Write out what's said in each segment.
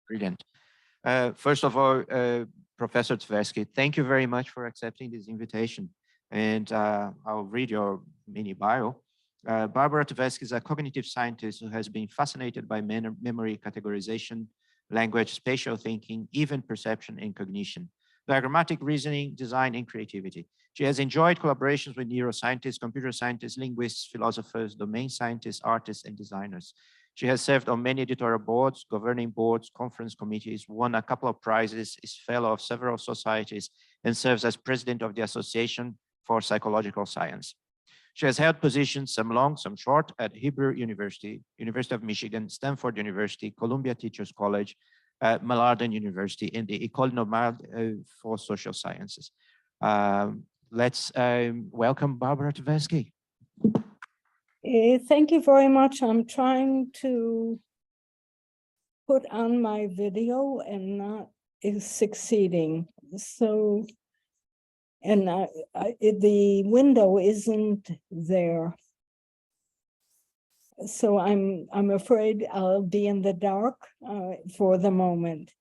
Brilliant. First of all, Professor Tversky, thank you very much for accepting this invitation. And I'll read your mini bio. Barbara Tversky is a cognitive scientist who has been fascinated by memory, categorization, language, spatial thinking, event perception, and cognition, diagrammatic reasoning, design, and creativity. She has enjoyed collaborations with neuroscientists, computer scientists, linguists, philosophers, domain scientists, artists, and designers. She has served on many editorial boards, governing boards, conference committees, won a couple of prizes, is fellow of several societies, and serves as president of the Association for Psychological Science. She has held positions, some long, some short, at Hebrew University, University of Michigan, Stanford University, Columbia Teachers College, Malardalen University, and the Ecole Normale for Social Sciences. Let's welcome Barbara Tversky. Thank you very much. I'm trying to put on my video and not is succeeding. So, and the window isn't there. So I'm afraid I'll be in the dark for the moment.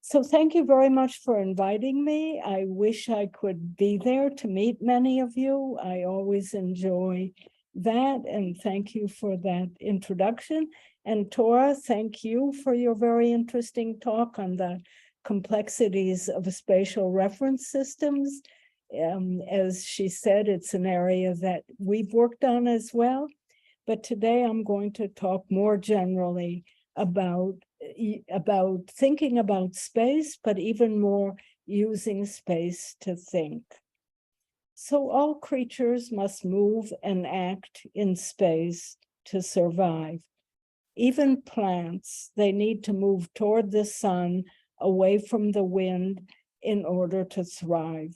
So thank you very much for inviting me. I wish I could be there to meet many of you. I always enjoy that, and thank you for that introduction. And Tora, thank you for your very interesting talk on the complexities of spatial reference systems. As she said, it's an area that we've worked on as well. But today I'm going to talk more generally about thinking about space, but even more using space to think. So all creatures must move and act in space to survive. Even plants, they need to move toward the sun, away from the wind, in order to thrive.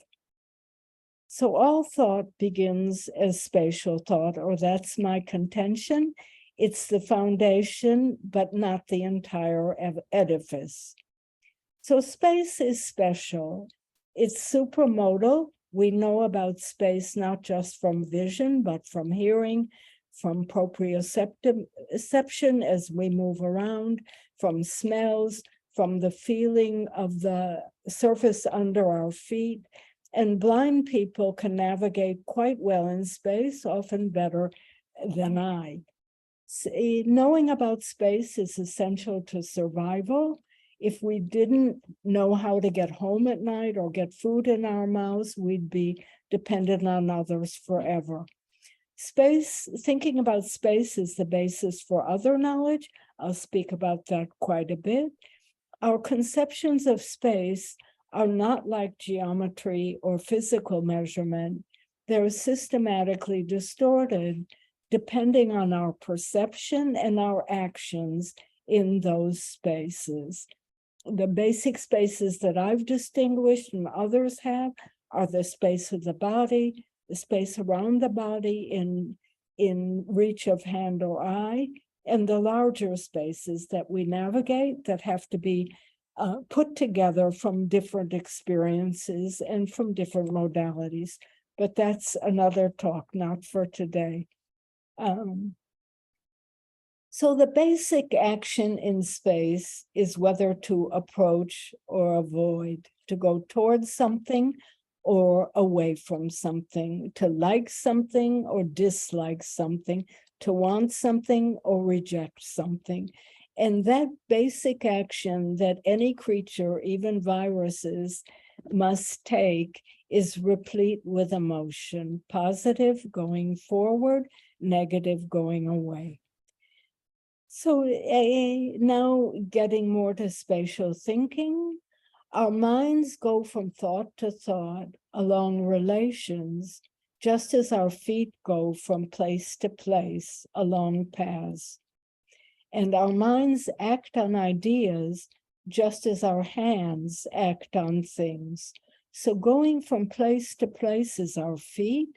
So all thought begins as spatial thought, or that's my contention. It's the foundation, but not the entire edifice. So space is special. It's supramodal. We know about space not just from vision, but from hearing, from proprioception as we move around, from smells, from the feeling of the surface under our feet. And blind people can navigate quite well in space, often better than I. Knowing about space is essential to survival. If we didn't know how to get home at night or get food in our mouths, we'd be dependent on others forever. Thinking about space is the basis for other knowledge. I'll speak about that quite a bit. Our conceptions of space are not like geometry or physical measurement. They're systematically distorted depending on our perception and our actions in those spaces. The basic spaces that I've distinguished and others have are the space of the body, the space around the body in reach of hand or eye, and the larger spaces that we navigate that have to be put together from different experiences and from different modalities. But that's another talk, not for today. So the basic action in space is whether to approach or avoid, to go towards something or away from something, to like something or dislike something, to want something or reject something. And that basic action that any creature, even viruses, must take is replete with emotion, positive going forward, negative going away. So now getting more to spatial thinking, our minds go from thought to thought along relations, just as our feet go from place to place along paths. And our minds act on ideas just as our hands act on things. So going from place to place is our feet,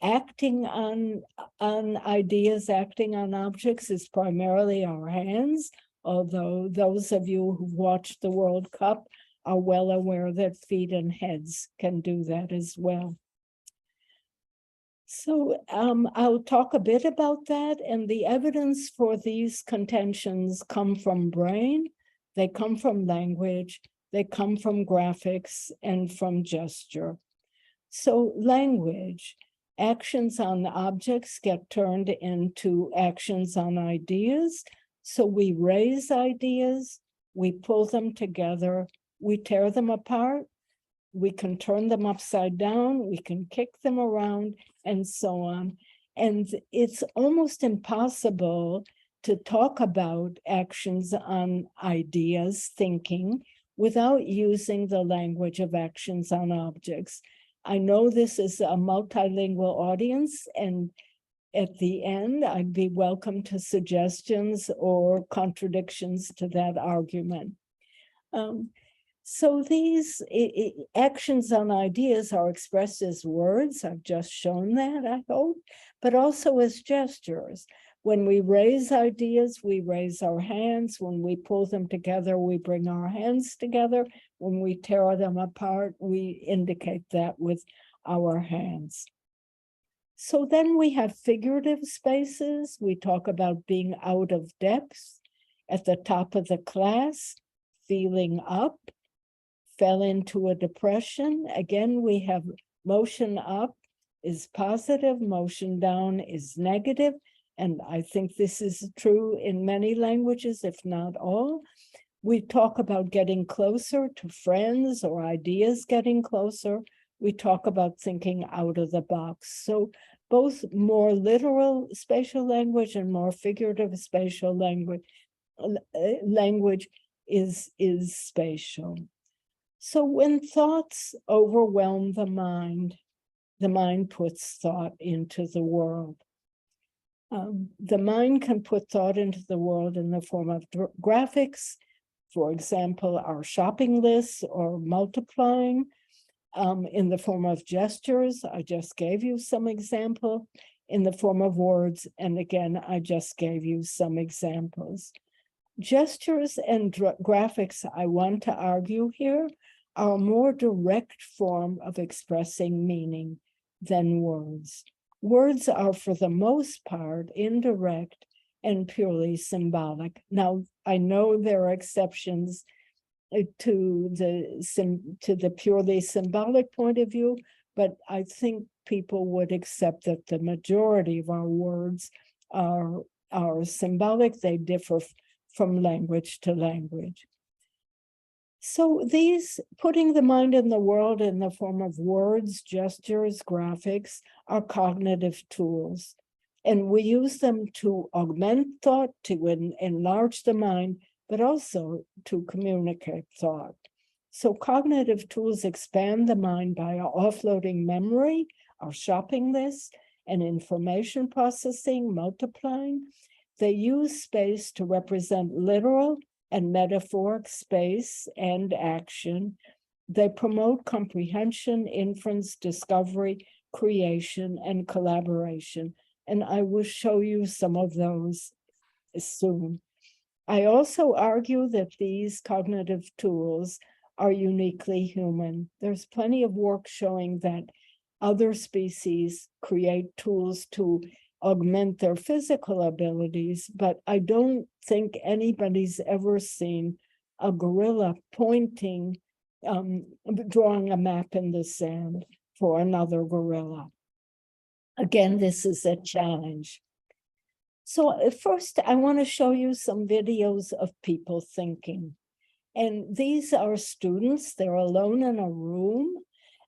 acting on ideas, acting on objects is primarily our hands, although those of you who've watched the World Cup are well aware that feet and heads can do that as well. So I'll talk a bit about that, and the evidence for these contentions come from brain, they come from language, they come from graphics, and from gesture. So language, actions on objects get turned into actions on ideas. So we raise ideas, we pull them together, we tear them apart, we can turn them upside down, we can kick them around, and so on. And it's almost impossible to talk about actions on ideas, thinking, without using the language of actions on objects. I know this is a multilingual audience, and at the end, I'd be welcome to suggestions or contradictions to that argument. So these actions on ideas are expressed as words. I've just shown that, I hope, but also as gestures. When we raise ideas, we raise our hands. When we pull them together, we bring our hands together. When we tear them apart, we indicate that with our hands. So then we have figurative spaces. We talk about being out of depth, at the top of the class, feeling up, fell into a depression. Again, we have motion up is positive, motion down is negative. And I think this is true in many languages, if not all. We talk about getting closer to friends or ideas getting closer. We talk about thinking out of the box. So both more literal spatial language and more figurative spatial language is spatial. So when thoughts overwhelm the mind puts thought into the world. The mind can put thought into the world in the form of graphics, for example, our shopping lists, or multiplying, in the form of gestures. I just gave you some example, in the form of words, and again, I just gave you some examples. Gestures and graphics, I want to argue here, are a more direct form of expressing meaning than words. Words are, for the most part, indirect and purely symbolic. Now, I know there are exceptions to the purely symbolic point of view, but I think people would accept that the majority of our words are symbolic. They differ from language to language. So these, putting the mind in the world in the form of words, gestures, graphics, are cognitive tools. And we use them to augment thought, to enlarge the mind, but also to communicate thought. So cognitive tools expand the mind by offloading memory, our shopping list, and information processing, multiplying. They use space to represent literal and metaphoric space and action. They promote comprehension, inference, discovery, creation, and collaboration. And I will show you some of those soon. I also argue that these cognitive tools are uniquely human. There's plenty of work showing that other species create tools to augment their physical abilities, but I don't think anybody's ever seen a gorilla pointing, drawing a map in the sand for another gorilla. Again, this is a challenge. So first, I want to show you some videos of people thinking. And these are students, they're alone in a room.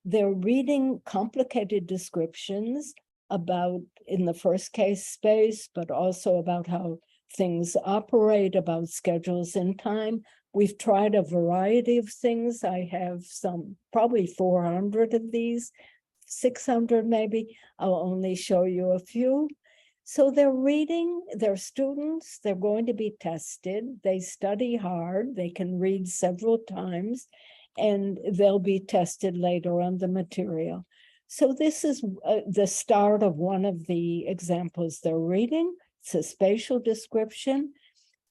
They're reading complicated descriptions about, in the first case, space, but also about how things operate, about schedules and time. We've tried a variety of things. I have probably 400 of these, 600 maybe. I'll only show you a few. So they're reading, they're students, they're going to be tested. They study hard, they can read several times, and they'll be tested later on the material. So this is the start of one of the examples they're reading. It's a spatial description.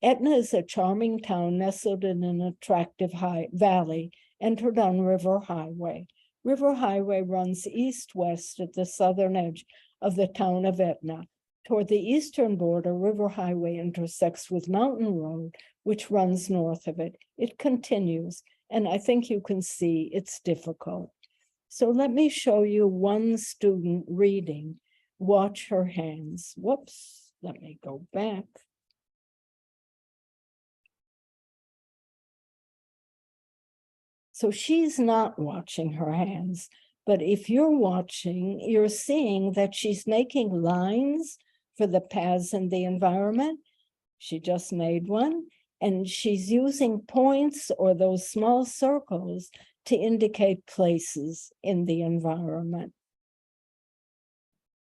Etna is a charming town nestled in an attractive valley, entered on River Highway. River Highway runs east-west at the southern edge of the town of Etna. Toward the eastern border, River Highway intersects with Mountain Road, which runs north of it. It continues, and I think you can see it's difficult. So let me show you one student reading. Watch her hands. Whoops, let me go back. So she's not watching her hands, but if you're watching, you're seeing that she's making lines for the paths in the environment. She just made one, and she's using points or those small circles to indicate places in the environment.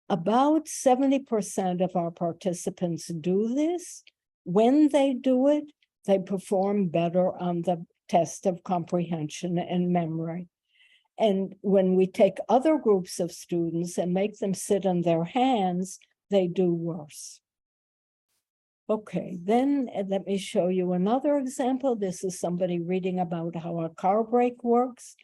About 70% of our participants do this. When they do it, they perform better on the test of comprehension and memory. And when we take other groups of students and make them sit on their hands, they do worse. Okay, then let me show you another example. This is somebody reading about how a car brake works.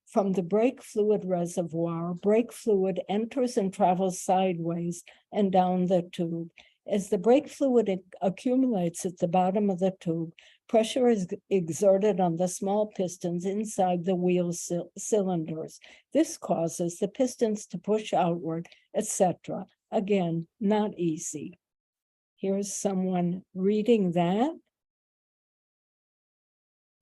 From the brake fluid reservoir, brake fluid enters and travels sideways and down the tube. As the brake fluid accumulates at the bottom of the tube, pressure is exerted on the small pistons inside the wheel cylinders. This causes the pistons to push outward, etc. Again, not easy. Here's someone reading that.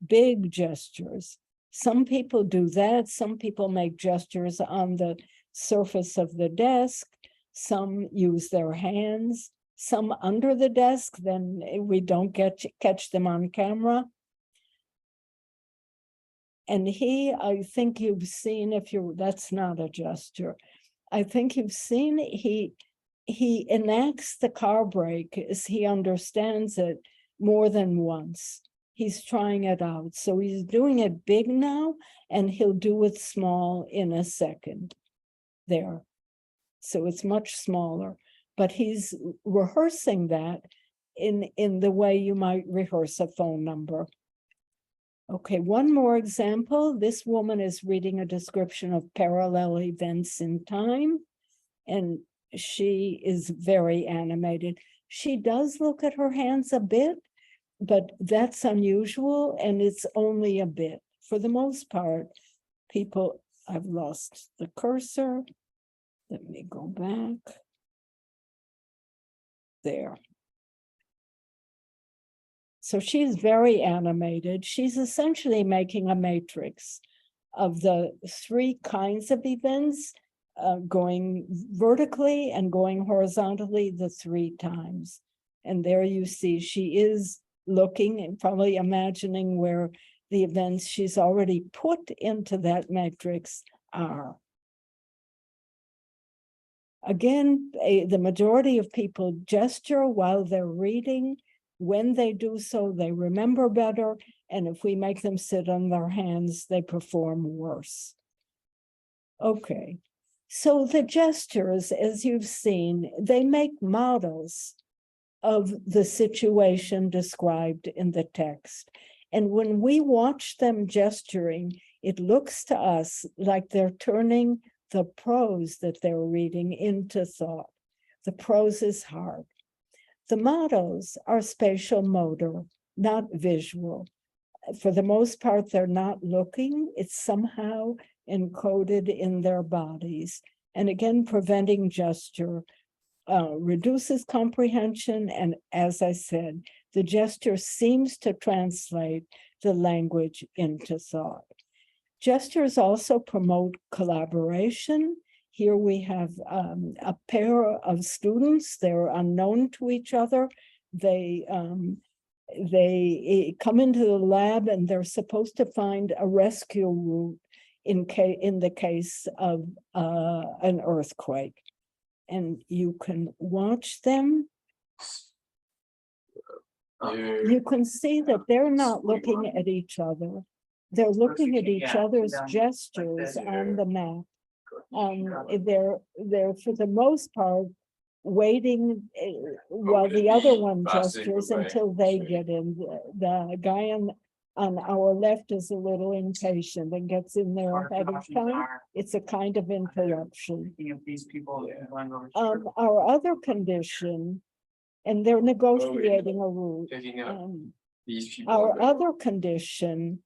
Big gestures. Some people do that. Some people make gestures on the surface of the desk. Some use their hands. Some under the desk, then we don't catch them on camera. And I think you've seen, that's not a gesture. I think you've seen, he enacts the car brake as he understands it more than once. He's trying it out. So he's doing it big now, and he'll do it small in a second. There. So it's much smaller. But he's rehearsing that in the way you might rehearse a phone number. Okay, one more example. This woman is reading a description of parallel events in time, and she is very animated. She does look at her hands a bit, but that's unusual, and it's only a bit. For the most part, I've lost the cursor. Let me go back. There. So she's very animated. She's essentially making a matrix of the three kinds of events, going vertically and going horizontally the 3 times. And there you see she is looking and probably imagining where the events she's already put into that matrix are. Again, the majority of people gesture while they're reading. When they do so, they remember better. And if we make them sit on their hands, they perform worse. Okay, so the gestures, as you've seen, they make models of the situation described in the text. And when we watch them gesturing, it looks to us like they're turning the prose that they're reading into thought. The prose is hard. The models are spatial motor, not visual. For the most part, they're not looking. It's somehow encoded in their bodies. And again, preventing gesture reduces comprehension. And as I said, the gesture seems to translate the language into thought. Gestures also promote collaboration. Here we have a pair of students. They're unknown to each other. They come into the lab and they're supposed to find a rescue route in the case of an earthquake. And you can watch them. You can see that they're not looking at each other. They're looking at each other's gestures on the map. They're for the most part waiting while the other one gestures until they get in. The guy On our left is a little impatient and gets in there ahead of time. It's a kind of interruption. These people. Our other condition, and they're negotiating a route. These people. Our other condition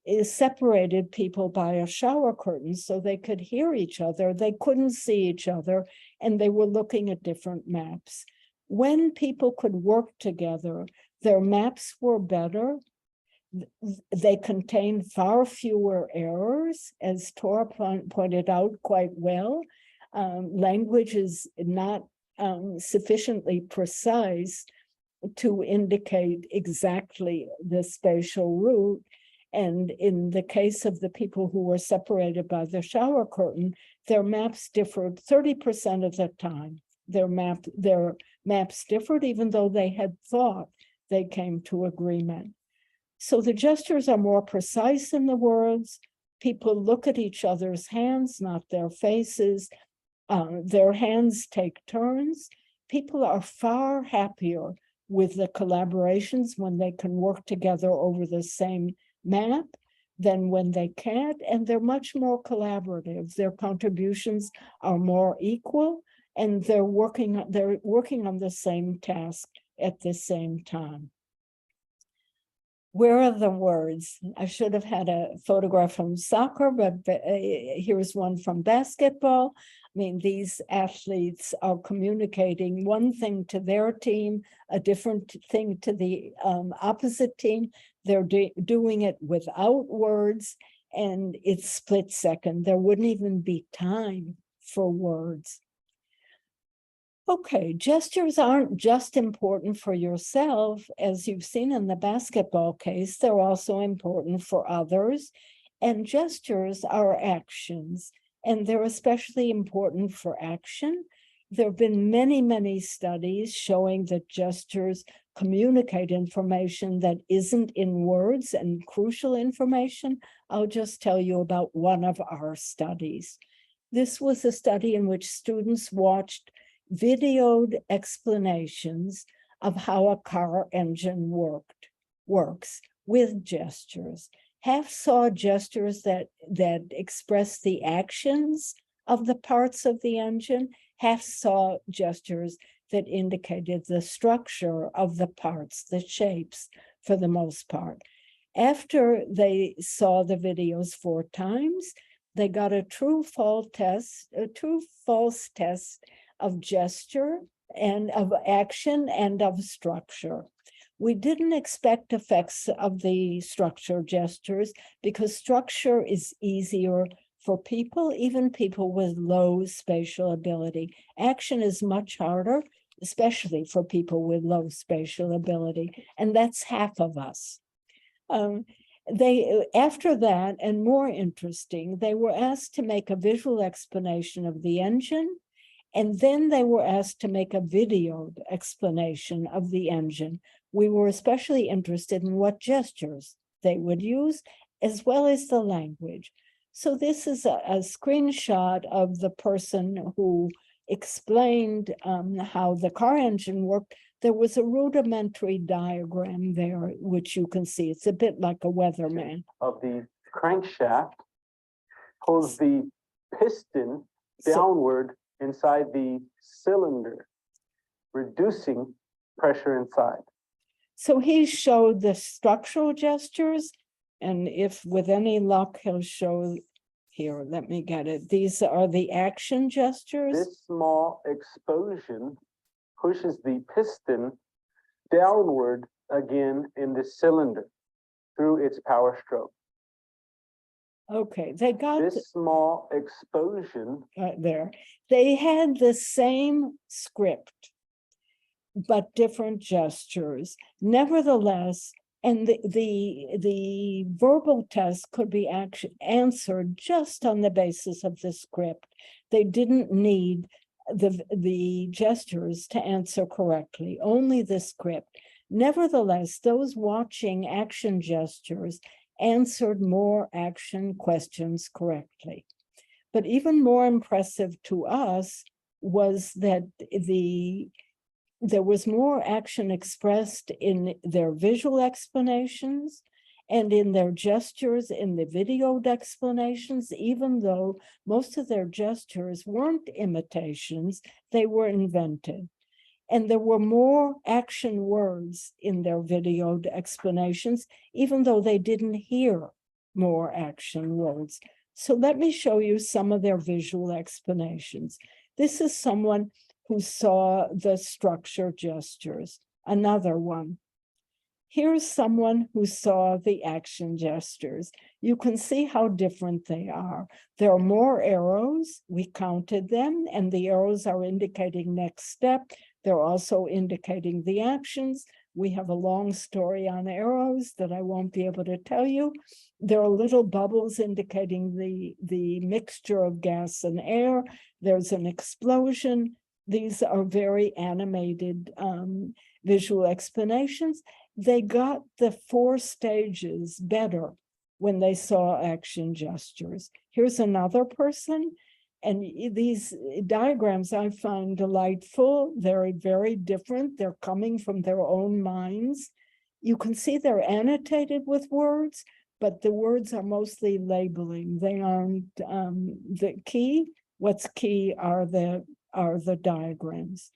is separated people by a shower curtain so they could hear each other. They couldn't see each other, and they were looking at different maps. When people could work together, their maps were better. They contained far fewer errors, as Tora pointed out quite well. Language is not sufficiently precise to indicate exactly the spatial route. And in the case of the people who were separated by the shower curtain, their maps differed 30% of the time. Their maps differed, even though they had thought they came to agreement. So the gestures are more precise than the words. People look at each other's hands, not their faces. Their hands take turns. People are far happier with the collaborations when they can work together over the same map than when they can't, and they're much more collaborative. Their contributions are more equal, and they're working on the same task at the same time. Where are the words? I should have had a photograph from soccer, but here's one from basketball. I mean, these athletes are communicating one thing to their team, a different thing to the opposite team. They're doing it without words, and it's split second. There wouldn't even be time for words. Okay, gestures aren't just important for yourself, as you've seen in the basketball case, they're also important for others. And gestures are actions, and they're especially important for action. There have been many, many studies showing that gestures communicate information that isn't in words and crucial information. I'll just tell you about one of our studies. This was a study in which students watched videoed explanations of how a car engine works with gestures. Half saw gestures that express the actions of the parts of the engine. Half saw gestures that indicated the structure of the parts, the shapes, for the most part. After they saw the videos 4 times, they got a true-false test of gesture and of action and of structure. We didn't expect effects of the structure gestures because structure is easier for people, even people with low spatial ability. Action is much harder, especially for people with low spatial ability, and that's half of us. After that, and more interesting, they were asked to make a visual explanation of the engine, and then they were asked to make a videoed explanation of the engine. We were especially interested in what gestures they would use, as well as the language. So this is a screenshot of the person who explained how the car engine worked. There was a rudimentary diagram there, which you can see. It's a bit like a weatherman. Of the crankshaft pulls the piston downward inside the cylinder, reducing pressure inside. So he showed the structural gestures, and if with any luck, he'll show here, let me get it. These are the action gestures. This small explosion pushes the piston downward again in the cylinder through its power stroke. Okay, they got this small explosion there. They had the same script, but different gestures. Nevertheless, and the verbal test could be answered just on the basis of the script. They didn't need the gestures to answer correctly, only the script. Nevertheless, those watching action gestures answered more action questions correctly. But even more impressive to us was that the there was more action expressed in their visual explanations and in their gestures in the videoed explanations, even though most of their gestures weren't imitations, they were invented. And there were more action words in their videoed explanations, even though they didn't hear more action words. So let me show you some of their visual explanations. This is someone who saw the structure gestures, another one. Here's someone who saw the action gestures. You can see how different they are. There are more arrows. We counted them, and the arrows are indicating next step. They're also indicating the actions. We have a long story on arrows that I won't be able to tell you. There are little bubbles indicating the mixture of gas and air. There's an explosion. These are very animated visual explanations. They got the 4 stages better when they saw action gestures. Here's another person. And these diagrams I find delightful. They're very different. They're coming from their own minds. You can see they're annotated with words, but the words are mostly labeling. They aren't the key. What's key are the diagrams.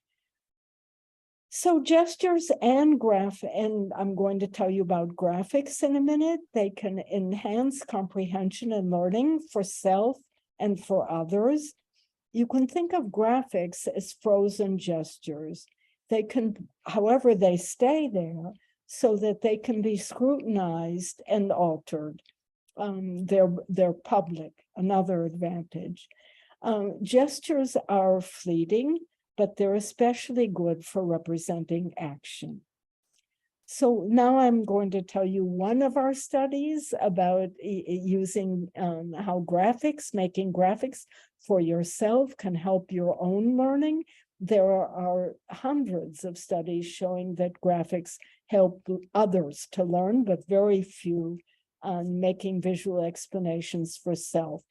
So gestures and and I'm going to tell you about graphics in a minute. They can enhance comprehension and learning for self and for others. You can think of graphics as frozen gestures. They can, however, they stay there so that they can be scrutinized and altered. They're public, another advantage. Gestures are fleeting, but they're especially good for representing action. So now I'm going to tell you one of our studies about using how making graphics for yourself can help your own learning. There are hundreds of studies showing that graphics help others to learn, but very few on making visual explanations for self.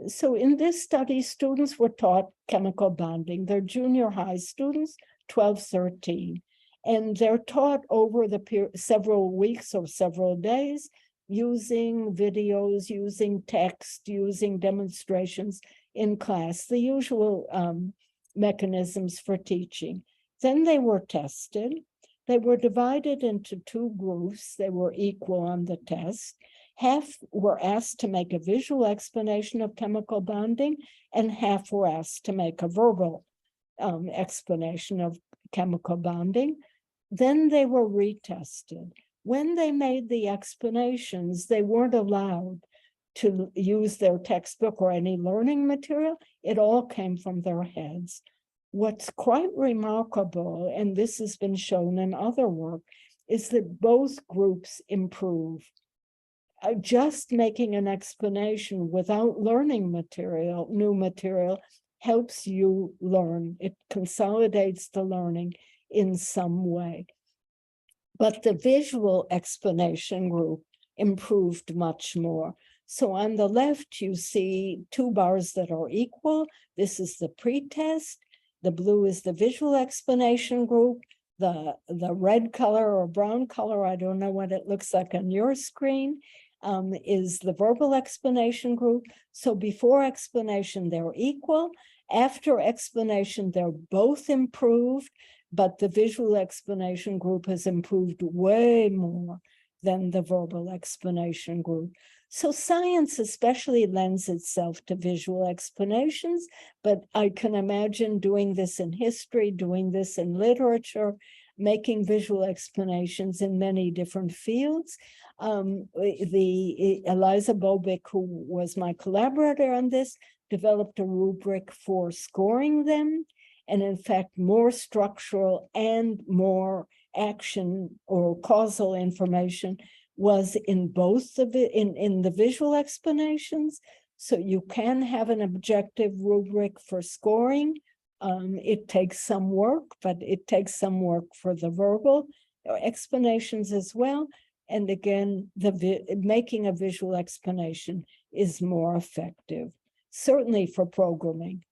So in this study, students were taught chemical bonding. They're junior high students, 12, 13. And they're taught over the several weeks or several days using videos, using text, using demonstrations in class, the usual mechanisms for teaching. Then they were tested. They were divided into 2 groups. They were equal on the test. Half were asked to make a visual explanation of chemical bonding, and half were asked to make a verbal explanation of chemical bonding. Then they were retested. When they made the explanations, they weren't allowed to use their textbook or any learning material. It all came from their heads. What's quite remarkable, and this has been shown in other work, is that both groups improve. Just making an explanation without learning material, new material, helps you learn. It consolidates the learning in some way. But the visual explanation group improved much more. So on the left, you see 2 bars that are equal. This is the pretest. The blue is the visual explanation group. The red color or brown color, I don't know what it looks like on your screen, is the verbal explanation group. So before explanation, they're equal. After explanation, they're both improved, but the visual explanation group has improved way more than the verbal explanation group. So science especially lends itself to visual explanations, but I can imagine doing this in history, doing this in literature, making visual explanations in many different fields. Eliza Bobick, who was my collaborator on this, developed a rubric for scoring them. And in fact, more structural and more action or causal information was in both of it, in the visual explanations. So you can have an objective rubric for scoring. It takes some work, but it takes some work for the verbal explanations as well. And again, making a visual explanation is more effective, certainly for programming.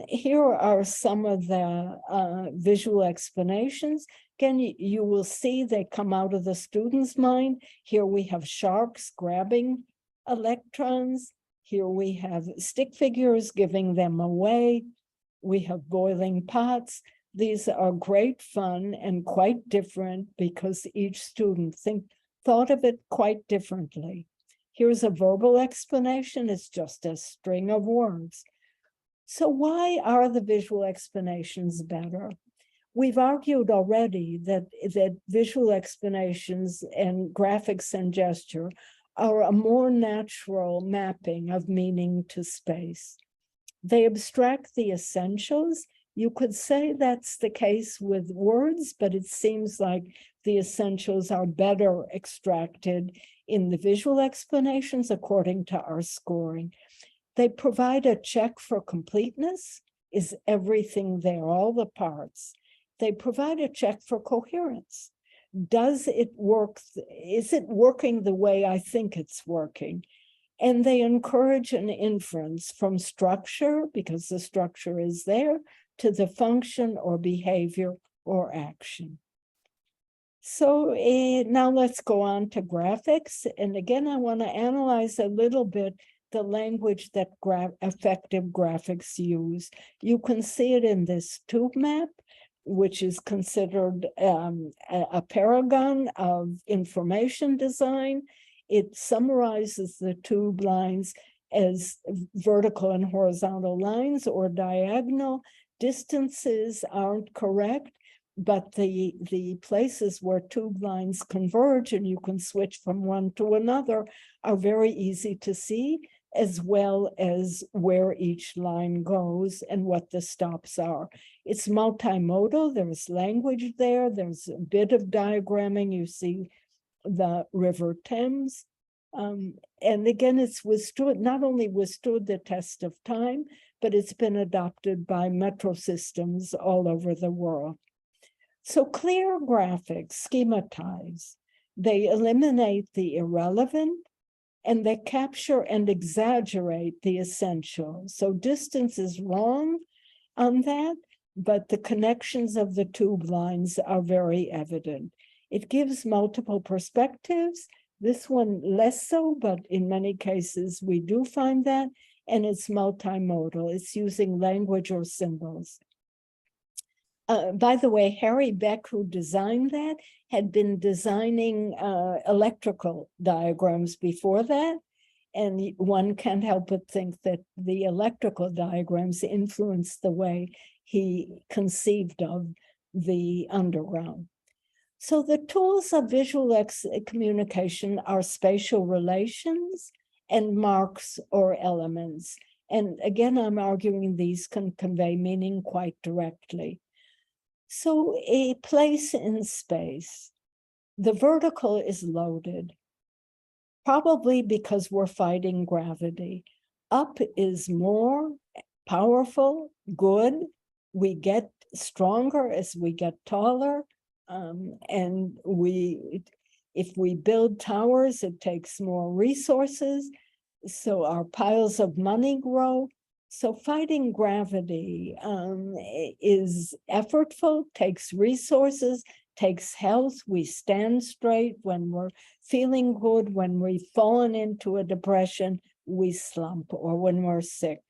Here are some of the visual explanations. Again, you will see they come out of the student's mind. Here we have sharks grabbing electrons. Here we have stick figures giving them away. We have boiling pots. These are great fun and quite different because each student thought of it quite differently. Here's a verbal explanation. It's just a string of words. So why are the visual explanations better? We've argued already that visual explanations and graphics and gesture are a more natural mapping of meaning to space. They abstract the essentials. You could say that's the case with words, but it seems like the essentials are better extracted in the visual explanations according to our scoring. They provide a check for completeness. Is everything there, all the parts? They provide a check for coherence. Does it work? Is it working the way I think it's working? And they encourage an inference from structure, because the structure is there, to the function or behavior or action. So now let's go on to graphics. And again, I want to analyze a little bit the language that effective graphics use. You can see it in this tube map, which is considered a paragon of information design. It summarizes the tube lines as vertical and horizontal lines or diagonal. Distances aren't correct, but the places where tube lines converge and you can switch from one to another are very easy to see, as well as where each line goes and what the stops are. It's multimodal. There's language there. There's a bit of diagramming. You see the River Thames. And again, it's not only withstood the test of time, but it's been adopted by metro systems all over the world. So clear graphics schematize. They eliminate the irrelevant, and they capture and exaggerate the essential. So distance is wrong on that, but the connections of the tube lines are very evident. It gives multiple perspectives. This one less so, but in many cases we do find that, and it's multimodal. It's using language or symbols. By the way, Harry Beck, who designed that, had been designing electrical diagrams before that. And one can't help but think that the electrical diagrams influenced the way he conceived of the underground. So the tools of visual communication are spatial relations and marks or elements. And again, I'm arguing these can convey meaning quite directly. So a place in space, the vertical is loaded, probably because we're fighting gravity. Up is more powerful, good. We get stronger as we get taller. And if we build towers, it takes more resources. So our piles of money grow. So fighting gravity is effortful, takes resources, takes health. We stand straight when we're feeling good. When we've fallen into a depression, we slump, or when we're sick.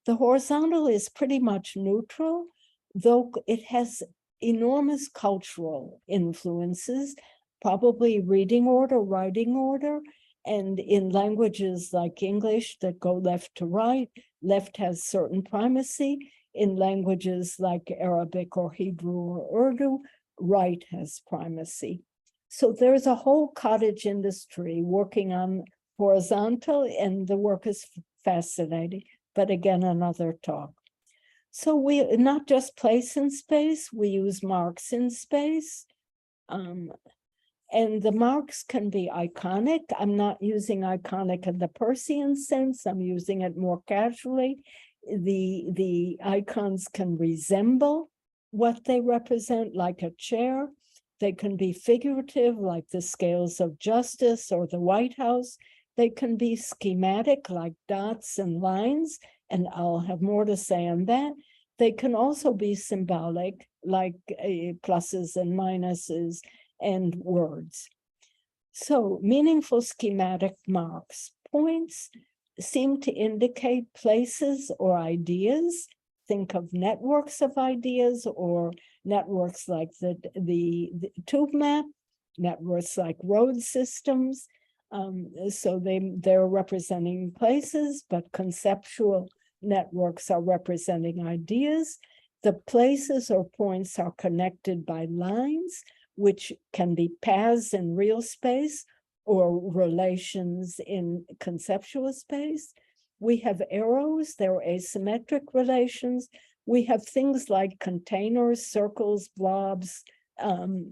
The horizontal is pretty much neutral, though it has enormous cultural influences, probably reading order, writing order, and in languages like English that go left to right, left has certain primacy. In languages like Arabic or Hebrew or Urdu, right has primacy. So there's a whole cottage industry working on horizontal, and the work is fascinating, but again, another talk. So we not just place in space, we use marks in space. And the marks can be iconic. I'm not using iconic in the Persian sense. I'm using it more casually. The icons can resemble what they represent, like a chair. They can be figurative, like the scales of justice or the White House. They can be schematic, like dots and lines. and I'll have more to say on that. They can also be symbolic, like pluses and minuses and words. So meaningful schematic marks. Points seem to indicate places or ideas. Think of networks of ideas or networks like the tube map, networks like road systems. So they're representing places, but conceptual networks are representing ideas. The places or points are connected by lines, which can be paths in real space or relations in conceptual space. We have arrows, they're asymmetric relations. We have things like containers, circles, blobs,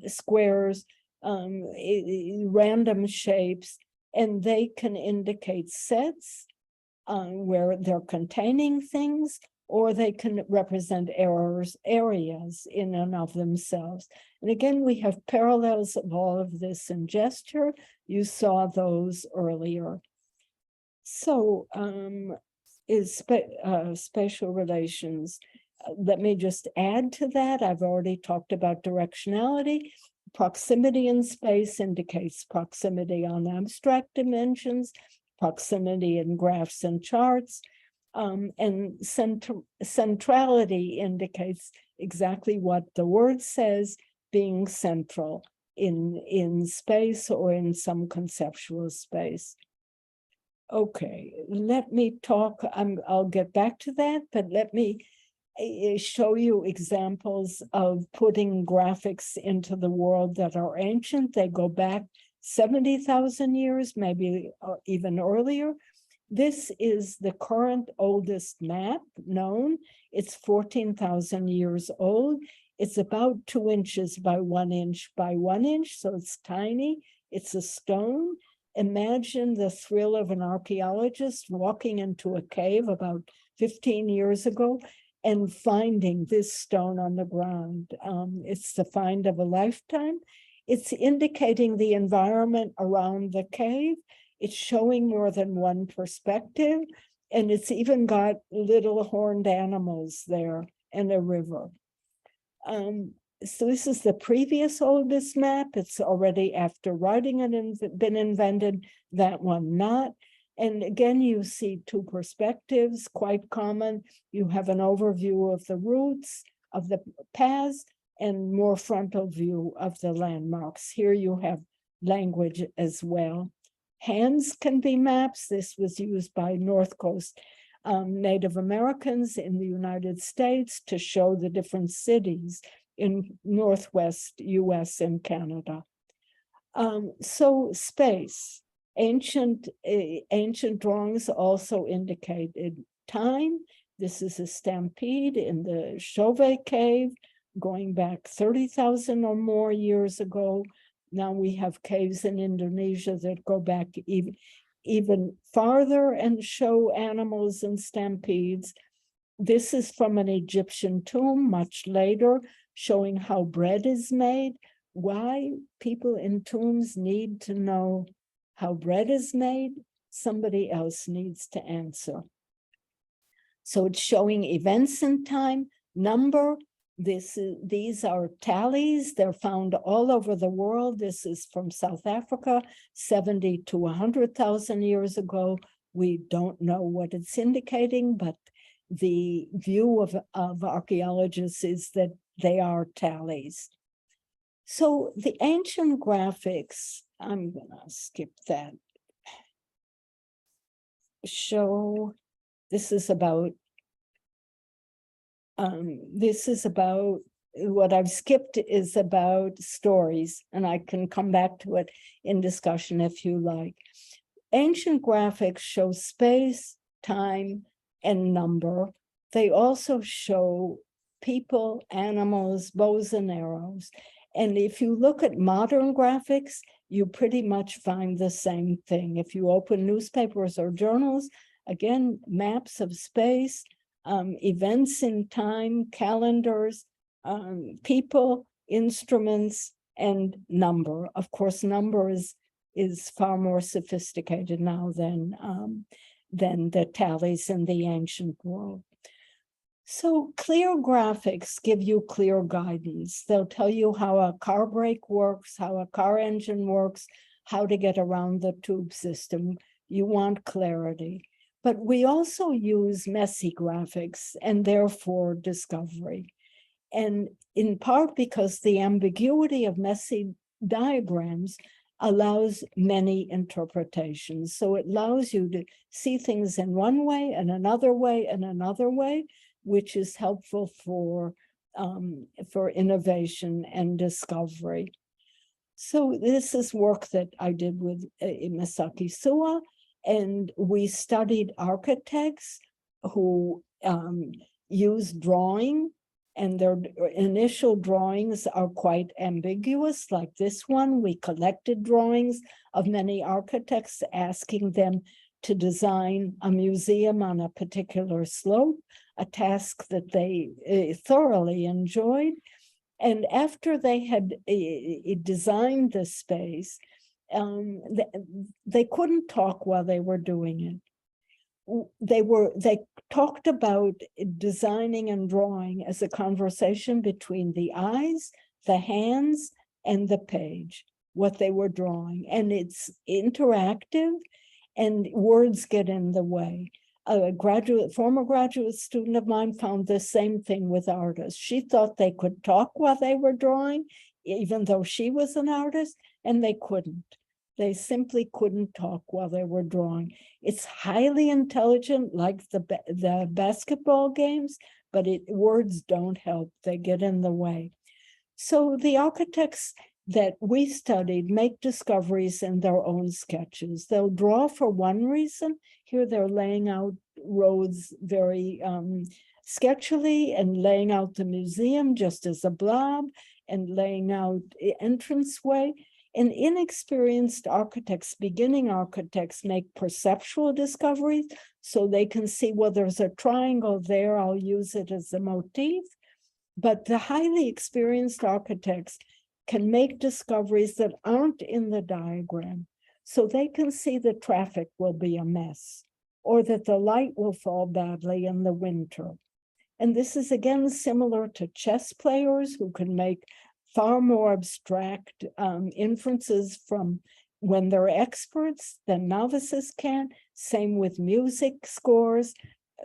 squares, random shapes, and they can indicate sets where they're containing things, or they can represent areas in and of themselves. And again, we have parallels of all of this in gesture. You saw those earlier. So spatial relations. Let me just add to that. I've already talked about directionality. Proximity in space indicates proximity on abstract dimensions, proximity in graphs and charts, and centrality indicates exactly what the word says, being central in space or in some conceptual space. Okay, let me talk, I'll get back to that, but let me show you examples of putting graphics into the world that are ancient. They go back 70,000 years, maybe even earlier. This is the current oldest map known. It's 14,000 years old. It's about 2 inches by 1 inch by 1 inch, so it's tiny. It's a stone. Imagine the thrill of an archaeologist walking into a cave about 15 years ago and finding this stone on the ground. It's the find of a lifetime. It's indicating the environment around the cave. It's showing more than one perspective, and it's even got little horned animals there and a river. So this is the previous oldest map. It's already after writing had been invented, that one not. And again, you see two perspectives, quite common. You have an overview of the routes of the paths and more frontal view of the landmarks. Here you have language as well. Hands can be maps. This was used by North Coast Native Americans in the United States to show the different cities in Northwest US and Canada. So space. Ancient drawings also indicated time. This is a stampede in the Chauvet Cave going back 30,000 or more years ago. Now we have caves in Indonesia that go back even farther and show animals and stampedes. This is from an Egyptian tomb much later, showing how bread is made. Why people in tombs need to know how bread is made, somebody else needs to answer. So it's showing events in time, number. These are tallies. They're found all over the world. This is from South Africa, 70 to 100,000 years ago. We don't know what it's indicating, but the view of archaeologists is that they are tallies. So the ancient graphics, I'm gonna skip that. Show, this is about what I've skipped is about stories, and I can come back to it in discussion if you like. Ancient graphics show space, time, and number. They also show people, animals, bows and arrows. And if you look at modern graphics, you pretty much find the same thing. If you open newspapers or journals, again, maps of space, events in time, calendars, people, instruments, and number. Of course, number is far more sophisticated now than than the tallies in the ancient world. So clear graphics give you clear guidance. They'll tell you how a car brake works, how a car engine works, how to get around the tube system. You want clarity. But we also use messy graphics and therefore discovery. And in part because the ambiguity of messy diagrams allows many interpretations. So it allows you to see things in one way and another way and another way, which is helpful for innovation and discovery. So this is work that I did with Misaki Suwa, and we studied architects who use drawing, and their initial drawings are quite ambiguous, like this one. We collected drawings of many architects, asking them to design a museum on a particular slope, a task that they thoroughly enjoyed. And after they had designed the space, they couldn't talk while they were doing it. They talked about designing and drawing as a conversation between the eyes, the hands, and the page, what they were drawing. And it's interactive, and words get in the way. A former graduate student of mine found the same thing with artists. She thought they could talk while they were drawing, even though she was an artist, and they couldn't. They simply couldn't talk while they were drawing. It's highly intelligent, like the basketball games, but words don't help. They get in the way. So the architects that we studied make discoveries in their own sketches. They'll draw for one reason. Here they're laying out roads very sketchily and laying out the museum just as a blob and laying out entranceway. And inexperienced architects, beginning architects, make perceptual discoveries so they can see, well, there's a triangle there, I'll use it as a motif. But the highly experienced architects can make discoveries that aren't in the diagram. So they can see the traffic will be a mess, or that the light will fall badly in the winter. And this is again similar to chess players who can make far more abstract inferences from when they're experts than novices can. Same with music scores.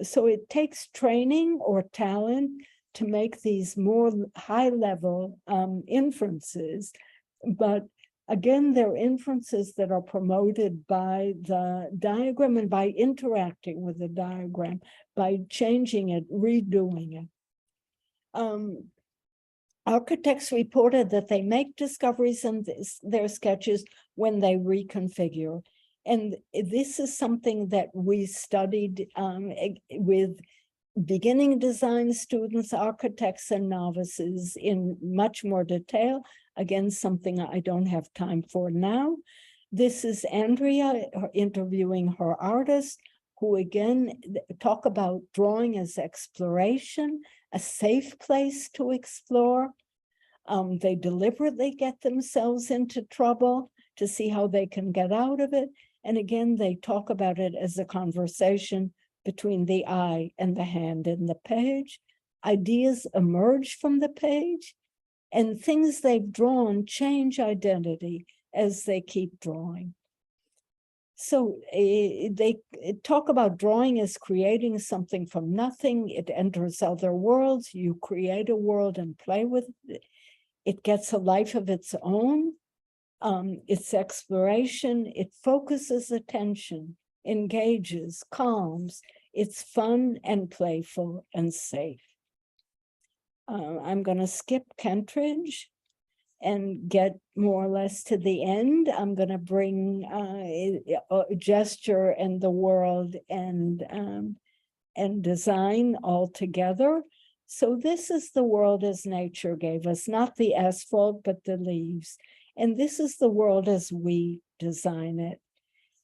So it takes training or talent to make these more high-level inferences. But again, they're inferences that are promoted by the diagram and by interacting with the diagram, by changing it, redoing it. Architects reported that they make discoveries in their sketches when they reconfigure. And this is something that we studied with beginning design students, architects, and novices in much more detail. Again, something I don't have time for now. This is Andrea interviewing her artist, who again talk about drawing as exploration, a safe place to explore. They deliberately get themselves into trouble to see how they can get out of it. And again, they talk about it as a conversation between the eye and the hand in the page. Ideas emerge from the page, and things they've drawn change identity as they keep drawing. So they talk about drawing as creating something from nothing. It enters other worlds. You create a world and play with it. It gets a life of its own. It's exploration. It focuses attention, engages, calms. It's fun and playful and safe. I'm going to skip Kentridge and get more or less to the end. I'm going to bring gesture and the world and design all together. So this is the world as nature gave us, not the asphalt, but the leaves. And this is the world as we design it.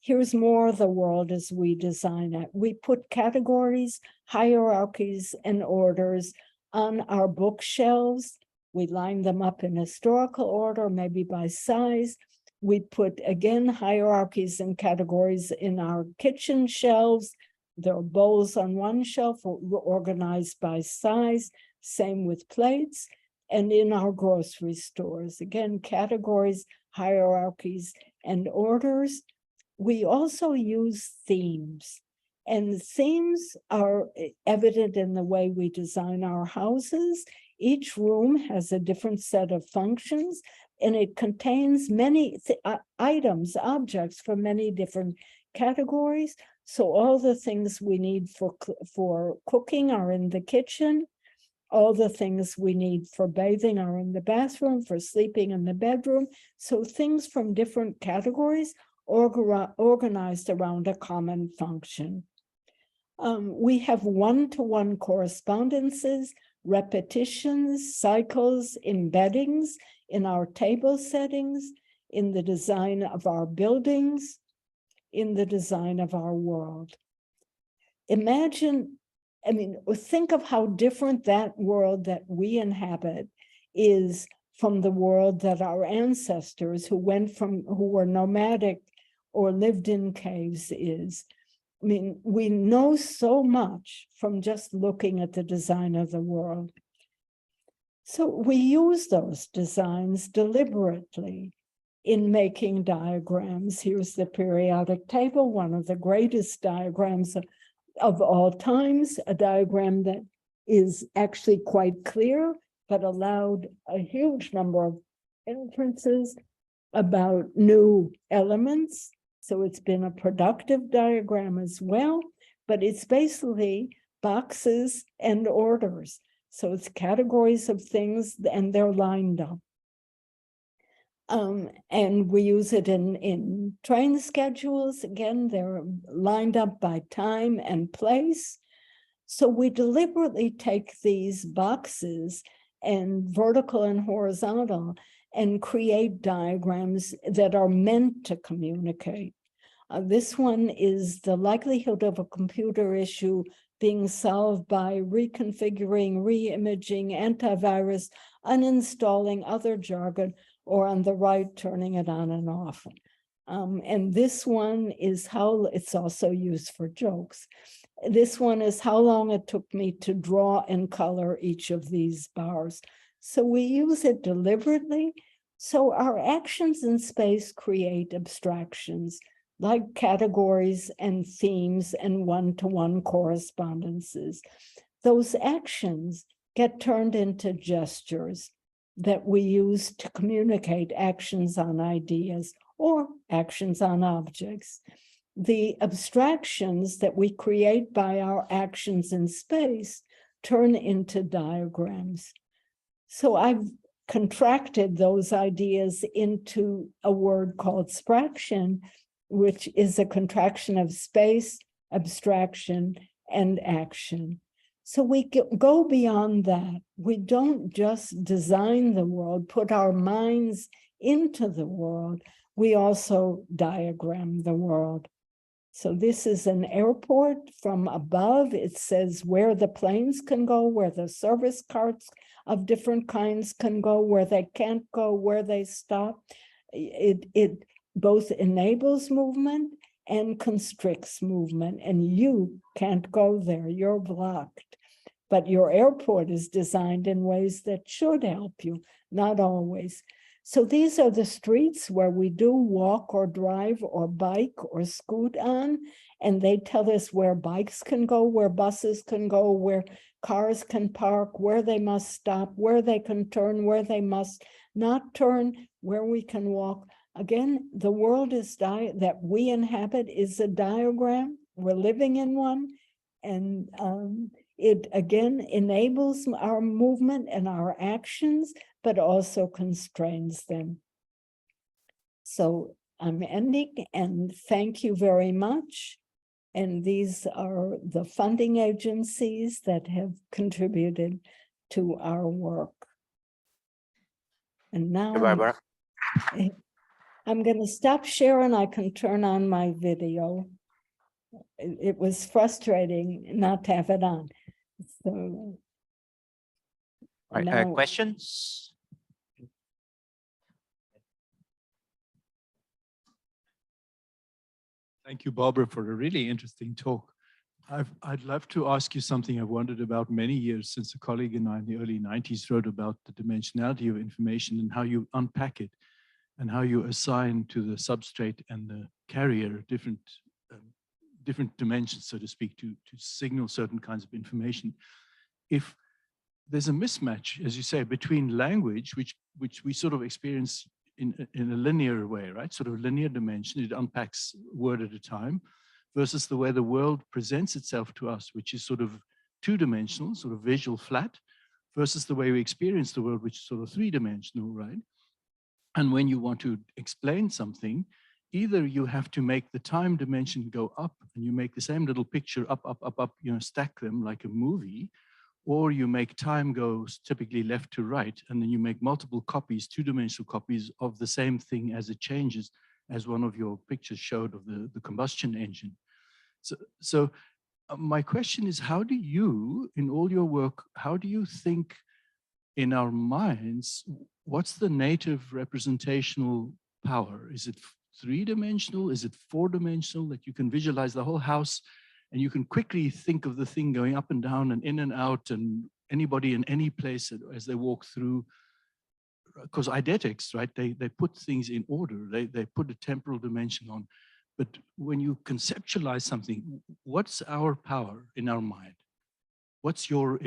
Here's more of the world as we design it. We put categories, hierarchies, and orders on our bookshelves. We line them up in historical order, maybe by size. We put, again, hierarchies and categories in our kitchen shelves. There are bowls on one shelf organized by size, same with plates. And in our grocery stores, again, categories, hierarchies, and orders. We also use themes. And themes are evident in the way we design our houses. Each room has a different set of functions, and it contains many items, objects from many different categories. So all the things we need for cooking are in the kitchen. All the things we need for bathing are in the bathroom, for sleeping in the bedroom. So things from different categories organized around a common function. We have one-to-one correspondences, repetitions, cycles, embeddings in our table settings, in the design of our buildings, in the design of our world. Imagine, I mean, think of how different that world that we inhabit is from the world that our ancestors who were nomadic or lived in caves is. I mean, we know so much from just looking at the design of the world. So we use those designs deliberately in making diagrams. Here's the periodic table, one of the greatest diagrams of all times, a diagram that is actually quite clear, but allowed a huge number of inferences about new elements. So it's been a productive diagram as well, but it's basically boxes and orders. So it's categories of things and they're lined up. And we use it in train schedules. Again, they're lined up by time and place. So we deliberately take these boxes and vertical and horizontal and create diagrams that are meant to communicate. This one is the likelihood of a computer issue being solved by reconfiguring, re-imaging, antivirus, uninstalling other jargon, or on the right, turning it on and off. And this one is how it's also used for jokes. This one is how long it took me to draw and color each of these bars. So we use it deliberately. So our actions in space create abstractions like categories and themes and one-to-one correspondences. Those actions get turned into gestures that we use to communicate actions on ideas or actions on objects. The abstractions that we create by our actions in space turn into diagrams. So I've contracted those ideas into a word called spraction, which is a contraction of space, abstraction, and action. So we go beyond that. We don't just design the world, put our minds into the world. We also diagram the world. So this is an airport from above. It says where the planes can go, where the service cars of different kinds can go, where they can't go, where they stop. It both enables movement and constricts movement, and you can't go there, you're blocked. But your airport is designed in ways that should help you, not always. So these are the streets where we do walk or drive or bike or scoot on, and they tell us where bikes can go, where buses can go, where cars can park, where they must stop, where they can turn, where they must not turn, where we can walk. Again, the world that we inhabit is a diagram. We're living in one, and it again enables our movement and our actions, but also constrains them. So I'm ending, and thank you very much. And these are the funding agencies that have contributed to our work. And now Barbara. I'm going to stop sharing. I can turn on my video. It was frustrating not to have it on. So, All right, now, questions? Thank you, Barbara, for a really interesting talk. I'd love to ask you something I've wondered about many years, since a colleague and I in the early 90s wrote about the dimensionality of information and how you unpack it and how you assign to the substrate and the carrier different dimensions, so to speak, to signal certain kinds of information. If there's a mismatch, as you say, between language, which we sort of experience in a linear way, right? Sort of linear dimension, it unpacks word at a time, versus the way the world presents itself to us, which is sort of two-dimensional, sort of visual flat, versus the way we experience the world, which is sort of three-dimensional, right? And when you want to explain something, either you have to make the time dimension go up and you make the same little picture up, you know, stack them like a movie, or you make time go typically left to right, and then you make multiple copies, two-dimensional copies of the same thing as it changes, as one of your pictures showed of the combustion engine. So my question is, how do you, in all your work, how do you think in our minds, what's the native representational power? Is it three-dimensional? Is it four-dimensional, that you can visualize the whole house and you can quickly think of the thing going up and down and in and out and anybody in any place as they walk through? Because eidetics, right, they put things in order, they put a temporal dimension on. But when you conceptualize something, what's our power in our mind? What's your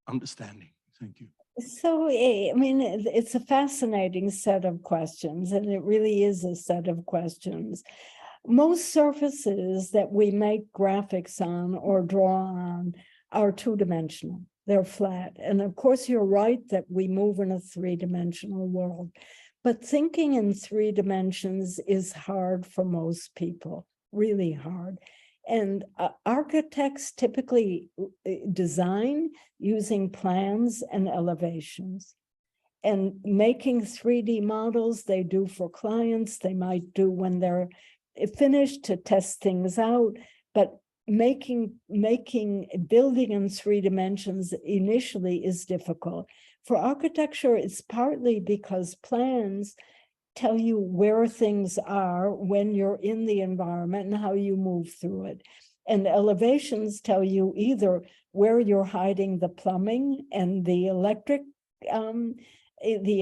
understanding? Thank you. So, I mean, it's a fascinating set of questions, and it really is a set of questions. Most surfaces that we make graphics on or draw on are two-dimensional. They're flat. And of course, you're right that we move in a three-dimensional world. But thinking in three dimensions is hard for most people, really hard. And architects typically design using plans and elevations. And making 3D models, they do for clients, they might do when they're finished to test things out, but building in three dimensions initially is difficult. For architecture, it's partly because plans tell you where things are when you're in the environment and how you move through it. And elevations tell you either where you're hiding the plumbing and the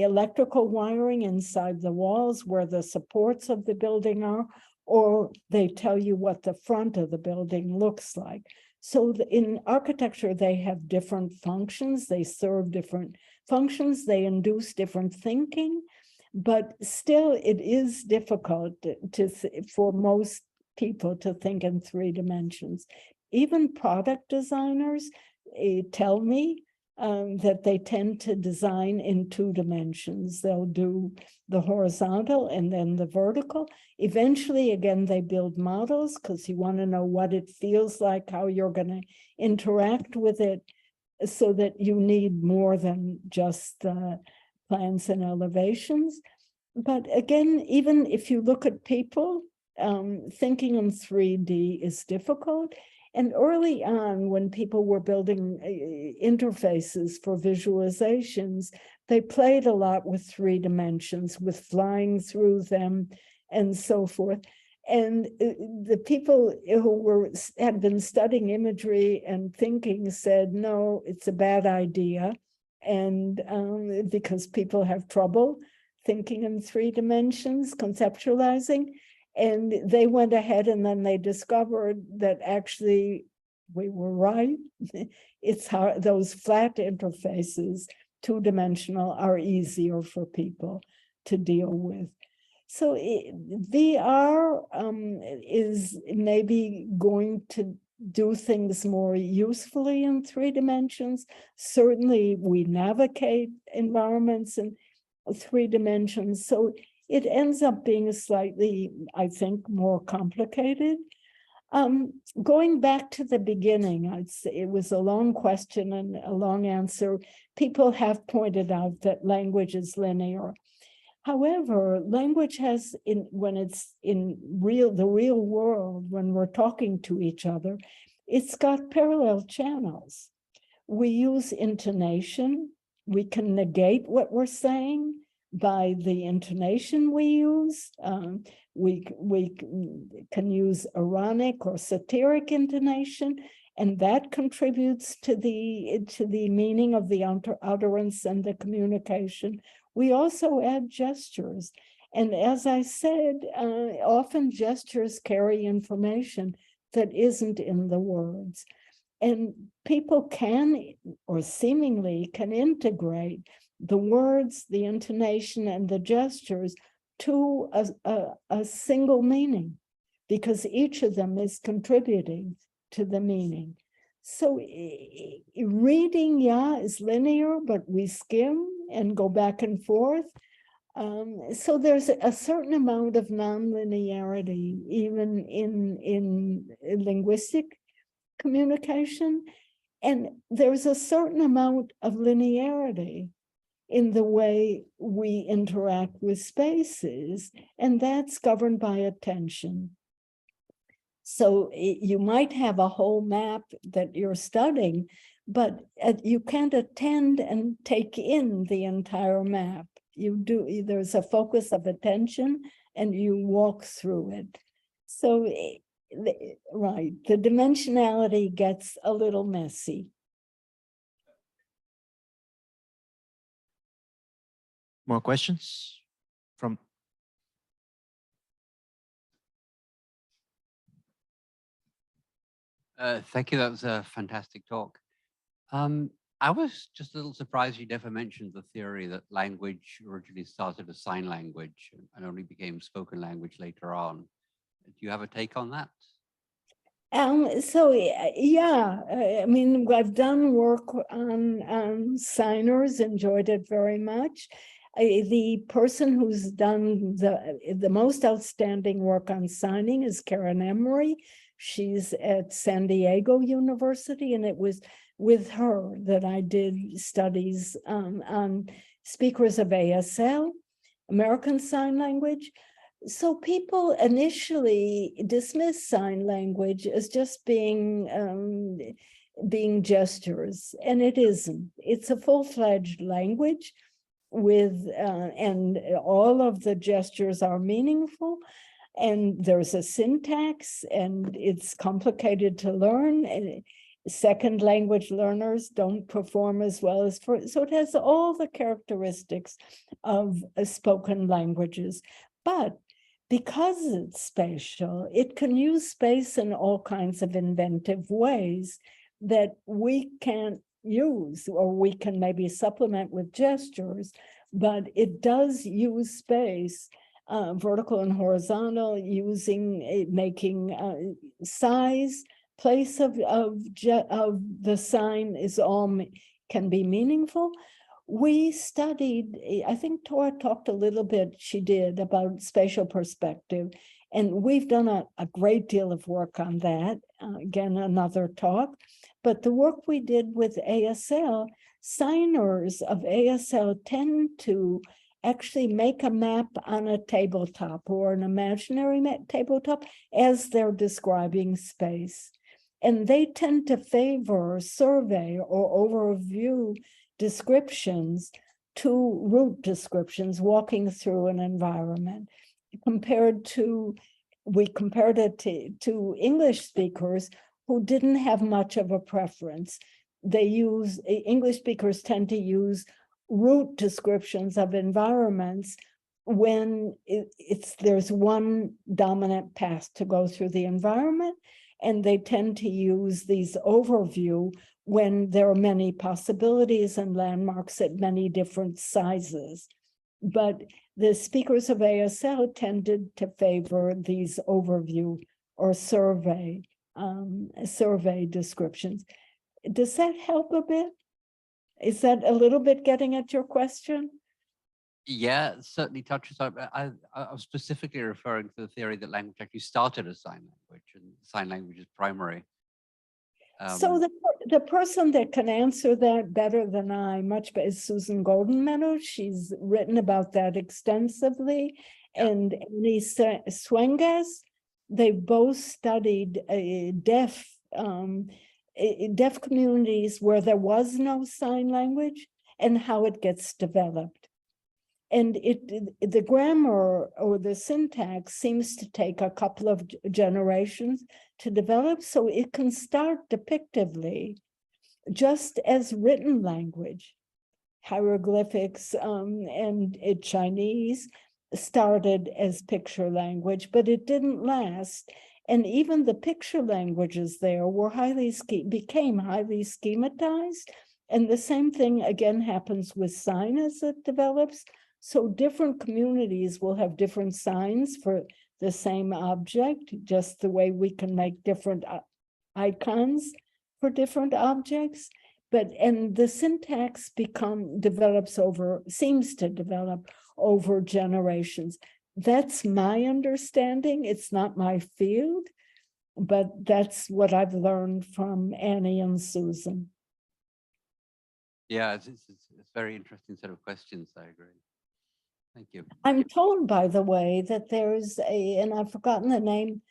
electrical wiring inside the walls, where the supports of the building are, or they tell you what the front of the building looks like. So in architecture, they have different functions, they serve different functions, they induce different thinking, but still it is difficult for most people to think in three dimensions. Even product designers tell me that they tend to design in two dimensions. They'll do the horizontal and then the vertical. Eventually, again, they build models because you want to know what it feels like, how you're going to interact with it, so that you need more than just plans and elevations. But again, even if you look at people, thinking in 3D is difficult. And early on, when people were building interfaces for visualizations, they played a lot with three dimensions, with flying through them and so forth. And the people who had been studying imagery and thinking said, no, it's a bad idea. And because people have trouble thinking in three dimensions, conceptualizing. And they went ahead and then they discovered that actually we were right. It's how those flat interfaces, two-dimensional, are easier for people to deal with. So VR is maybe going to do things more usefully in three dimensions. Certainly we navigate environments in three dimensions. So it ends up being slightly, I think, more complicated. Going back to the beginning, I'd say it was a long question and a long answer. People have pointed out that language is linear. However, language has, when it's in the real world, when we're talking to each other, it's got parallel channels. We use intonation. We can negate what we're saying. by the intonation we use. We can use ironic or satiric intonation, and that contributes to the meaning of the utterance and the communication. We also add gestures. And as I said, often gestures carry information that isn't in the words. And people can, or seemingly can, integrate the words, the intonation, and the gestures to a single meaning, because each of them is contributing to the meaning. So reading, is linear, but we skim and go back and forth. So there's a certain amount of nonlinearity, even in linguistic communication. And there's a certain amount of linearity in the way we interact with spaces, and that's governed by attention. So you might have a whole map that you're studying, but you can't attend and take in the entire map. There's a focus of attention and you walk through it. So, right, the dimensionality gets a little messy. More questions from? Thank you. That was a fantastic talk. I was just a little surprised you never mentioned the theory that language originally started as sign language and only became spoken language later on. Do you have a take on that? I mean, I've done work on signers, enjoyed it very much. The person who's done the most outstanding work on signing is Karen Emery. She's at San Diego University, and it was with her that I did studies on speakers of ASL, American Sign Language. So people initially dismiss sign language as just being gestures, and it isn't. It's a full-fledged language with, and all of the gestures are meaningful, and there's a syntax, and it's complicated to learn, and second language learners don't perform as well as first. So it has all the characteristics of spoken languages, but because it's spatial, it can use space in all kinds of inventive ways that we can't use, or we can maybe supplement with gestures, but it does use space, vertical and horizontal, making size, place of the sign is all can be meaningful. We studied, I think Tora talked a little bit, she did, about spatial perspective, and we've done a great deal of work on that. Again, another talk. But the work we did with ASL, signers of ASL tend to actually make a map on a tabletop or an imaginary tabletop as they're describing space. And they tend to favor survey or overview descriptions to route descriptions, walking through an environment, we compared it to English speakers who didn't have much of a preference. English speakers tend to use route descriptions of environments when there's one dominant path to go through the environment, and they tend to use these overview when there are many possibilities and landmarks at many different sizes. But the speakers of ASL tended to favor these overview or survey descriptions. Does that help a bit? Is that a little bit getting at your question? Yeah, it certainly touches on. I was specifically referring to the theory that language actually started as sign language, and sign language is primary. So the person that can answer that better than I, much better, is Susan Goldenmeadow. She's written about that extensively. Yeah. And Annie Swengas, they both studied deaf communities where there was no sign language and how it gets developed. And the grammar or the syntax seems to take a couple of generations to develop, so it can start depictively, just as written language. Hieroglyphics and Chinese started as picture language, but it didn't last. And even the picture languages there were became highly schematized. And the same thing again happens with sign as it develops. So different communities will have different signs for the same object, just the way we can make different icons for different objects. And the syntax seems to develop over generations. That's my understanding. It's not my field, but that's what I've learned from Annie and Susan. Yeah, it's a very interesting set of questions. I agree. Thank you. I'm told, by the way, that there's and I've forgotten the name,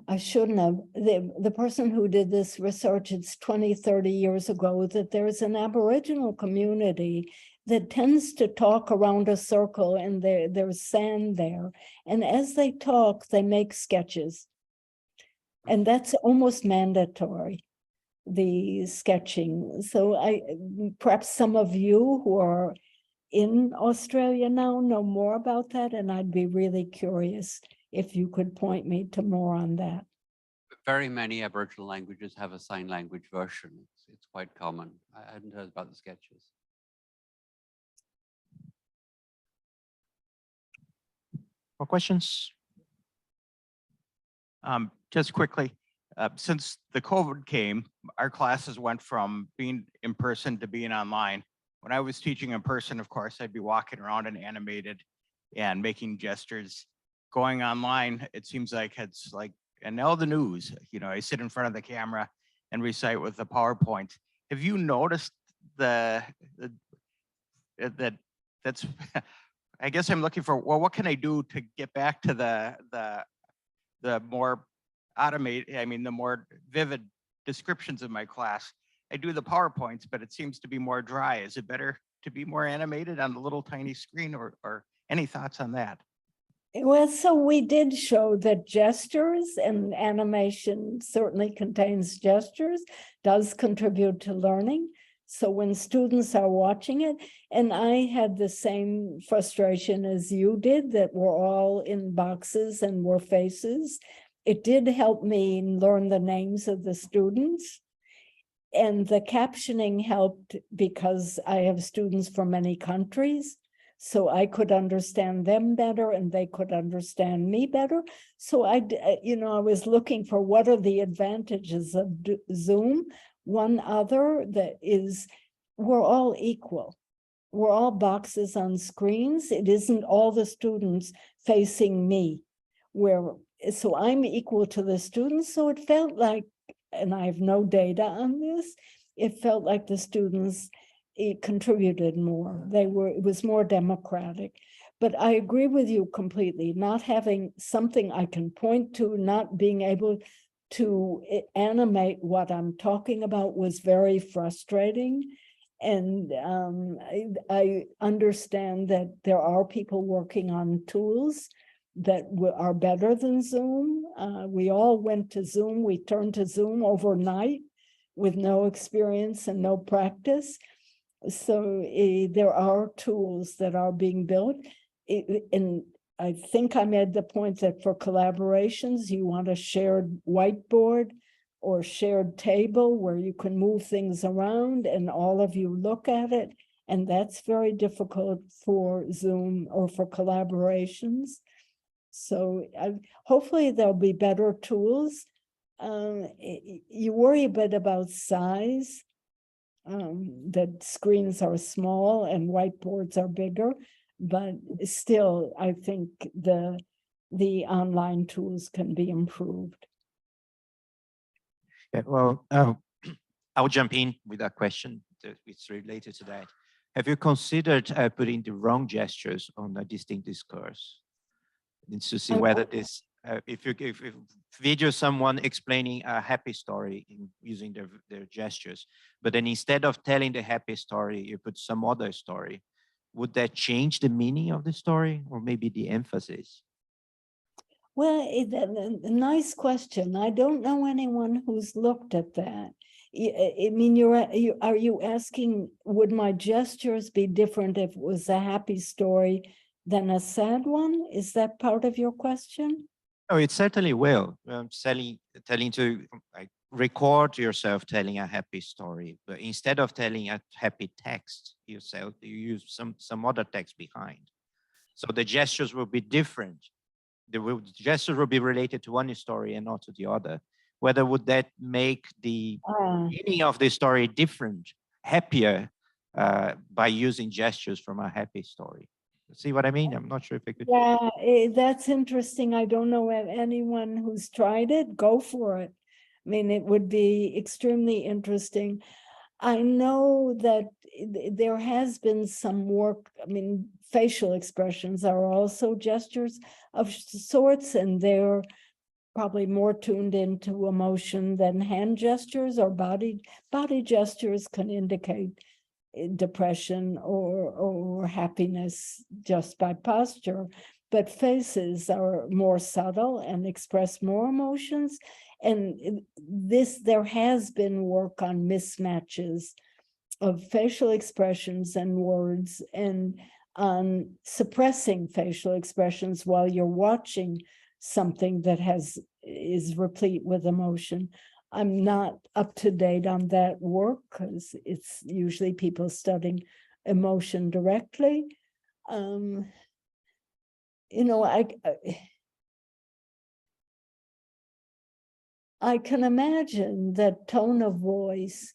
I shouldn't have, the person who did this research, it's 20, 30 years ago, that there's an Aboriginal community that tends to talk around a circle, and there's sand there. And as they talk, they make sketches. And that's almost mandatory, the sketching. So perhaps some of you who are in Australia now know more about that, and I'd be really curious if you could point me to more on that. Very many Aboriginal languages have a sign language version. It's quite common. I hadn't heard about the sketches. More questions? Just quickly, since the COVID came, our classes went from being in person to being online. When I was teaching in person, of course, I'd be walking around and animated and making gestures. Going online, it seems like it's like, and now the news, you know, I sit in front of the camera and recite with the PowerPoint. Have you noticed that's, I guess I'm looking for, well, what can I do to get back to the more automated, I mean, the more vivid descriptions of my class? I do the PowerPoints, but it seems to be more dry. Is it better to be more animated on the little tiny screen, or any thoughts on that? Well, so we did show that gestures, and animation certainly contains gestures, does contribute to learning. So when students are watching it, and I had the same frustration as you did, that we're all in boxes and we're faces. It did help me learn the names of the students. And the captioning helped because I have students from many countries, so I could understand them better and they could understand me better. So I was looking for what are the advantages of Zoom. One other that is, we're all equal. We're all boxes on screens. It isn't all the students facing me, so I'm equal to the students. So it felt like, and I have no data on this, it felt like the students contributed more. It was more democratic. But I agree with you completely. Not having something I can point to, not being able to animate what I'm talking about was very frustrating. And I understand that there are people working on tools that are better than Zoom. We all went to Zoom. We turned to Zoom overnight with no experience and no practice. So there are tools that are being built. And I think I made the point that for collaborations, you want a shared whiteboard or shared table where you can move things around and all of you look at it. And that's very difficult for Zoom or for collaborations. So hopefully there'll be better tools. You worry a bit about size, that screens are small and whiteboards are bigger, but still, I think the online tools can be improved. Yeah, well, I'll jump in with a question that's related to that. Have you considered putting the wrong gestures on a distinct discourse? It's to see whether this, if you video someone explaining a happy story using their gestures, but then instead of telling the happy story, you put some other story, would that change the meaning of the story or maybe the emphasis? Well, a nice question. I don't know anyone who's looked at that. I mean, are you asking, would my gestures be different if it was a happy story than a sad one? Is that part of your question? Oh, it certainly will. Telling to like record yourself telling a happy story, but instead of telling a happy text yourself, you use some other text behind. So the gestures will be different. The gestures will be related to one story and not to the other. Whether would that make the meaning of the story different, happier, by using gestures from a happy story? See what I mean? I'm not sure if I could. Yeah, that's interesting. I don't know of anyone who's tried it. Go for it. I mean, it would be extremely interesting. I know that there has been some work. I mean, facial expressions are also gestures of sorts, and they're probably more tuned into emotion than hand gestures or body gestures can indicate depression or happiness just by posture, but faces are more subtle and express more emotions. And there has been work on mismatches of facial expressions and words, and on suppressing facial expressions while you're watching something that is replete with emotion. I'm not up to date on that work because it's usually people studying emotion directly. You know, I can imagine that tone of voice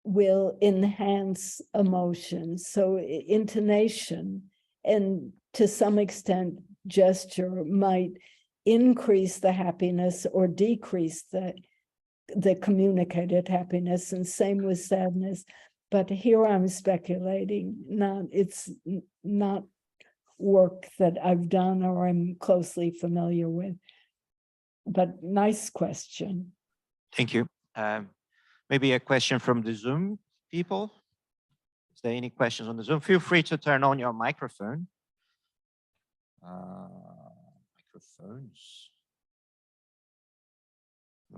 will enhance emotion. So intonation and to some extent gesture might increase the happiness or decrease the communicated happiness, and same with sadness. But here I'm speculating, it's not work that I've done or I'm closely familiar with. But nice question. Thank you. Maybe a question from the Zoom people. Is there any questions on the Zoom? Feel free to turn on your microphone. Microphones.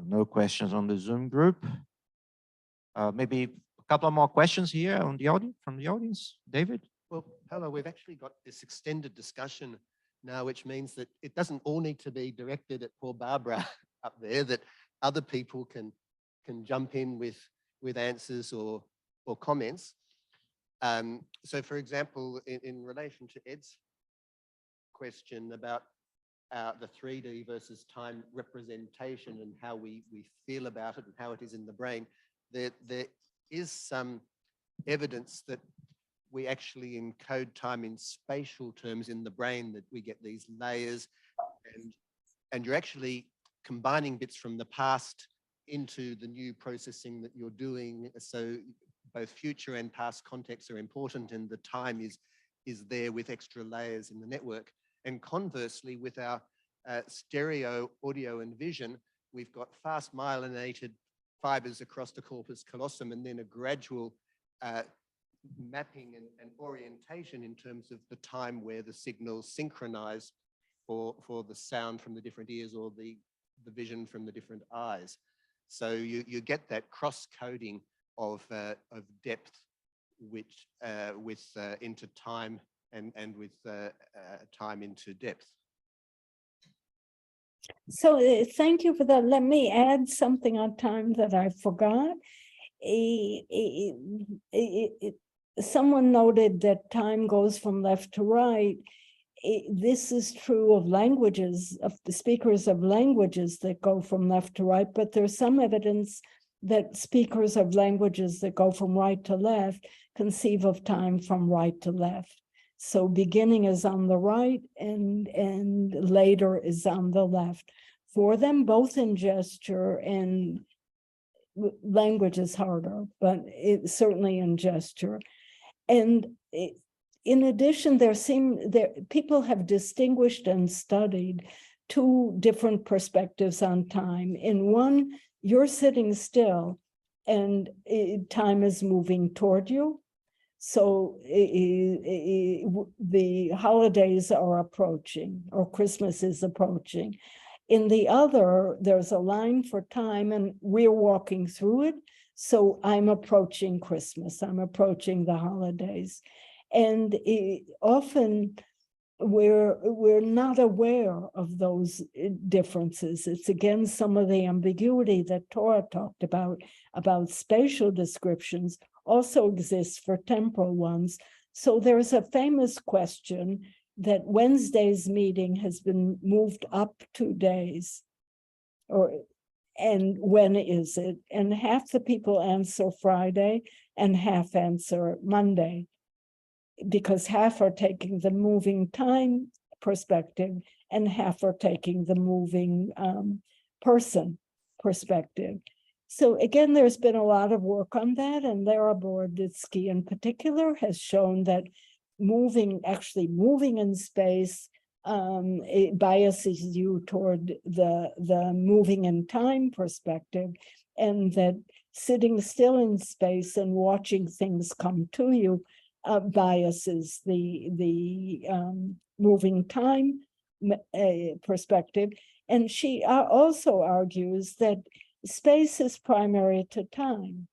No questions on the Zoom group. Maybe a couple of more questions here on the audience, from the audience. David? Well, Paolo, we've actually got this extended discussion now, which means that it doesn't all need to be directed at poor Barbara up there, that other people can jump in with answers or comments. So for example, in relation to Ed's question about the 3D versus time representation and how we feel about it and how it is in the brain, there is some evidence that we actually encode time in spatial terms in the brain, that we get these layers, and you're actually combining bits from the past into the new processing that you're doing. So both future and past contexts are important, and the time is there with extra layers in the network. And conversely, with our stereo audio and vision, we've got fast myelinated fibers across the corpus callosum, and then a gradual mapping and orientation in terms of the time where the signals synchronize for the sound from the different ears or the vision from the different eyes. So you get that cross-coding of depth, which with into time and with time into depth. So thank you for that. Let me add something on time that I forgot. Someone noted that time goes from left to right. This is true of languages, of the speakers of languages that go from left to right, but there's some evidence that speakers of languages that go from right to left conceive of time from right to left. So beginning is on the right and later is on the left. For them, both in gesture and language is harder, but it's certainly in gesture. And in addition, people have distinguished and studied two different perspectives on time. In one, you're sitting still and time is moving toward you. So the holidays are approaching, or Christmas is approaching. In the other, there's a line for time and we're walking through it. So I'm approaching Christmas, I'm approaching the holidays. And often we're not aware of those differences. It's again some of the ambiguity that Tora talked about spatial descriptions also exists for temporal ones. So there's a famous question that Wednesday's meeting has been moved up 2 days, and when is it? And half the people answer Friday and half answer Monday, because half are taking the moving time perspective and half are taking the moving person perspective. So again, there's been a lot of work on that, and Tversky in particular has shown that actually moving in space, it biases you toward the moving in time perspective, and that sitting still in space and watching things come to you biases the moving time perspective. And she also argues that space is primary to time.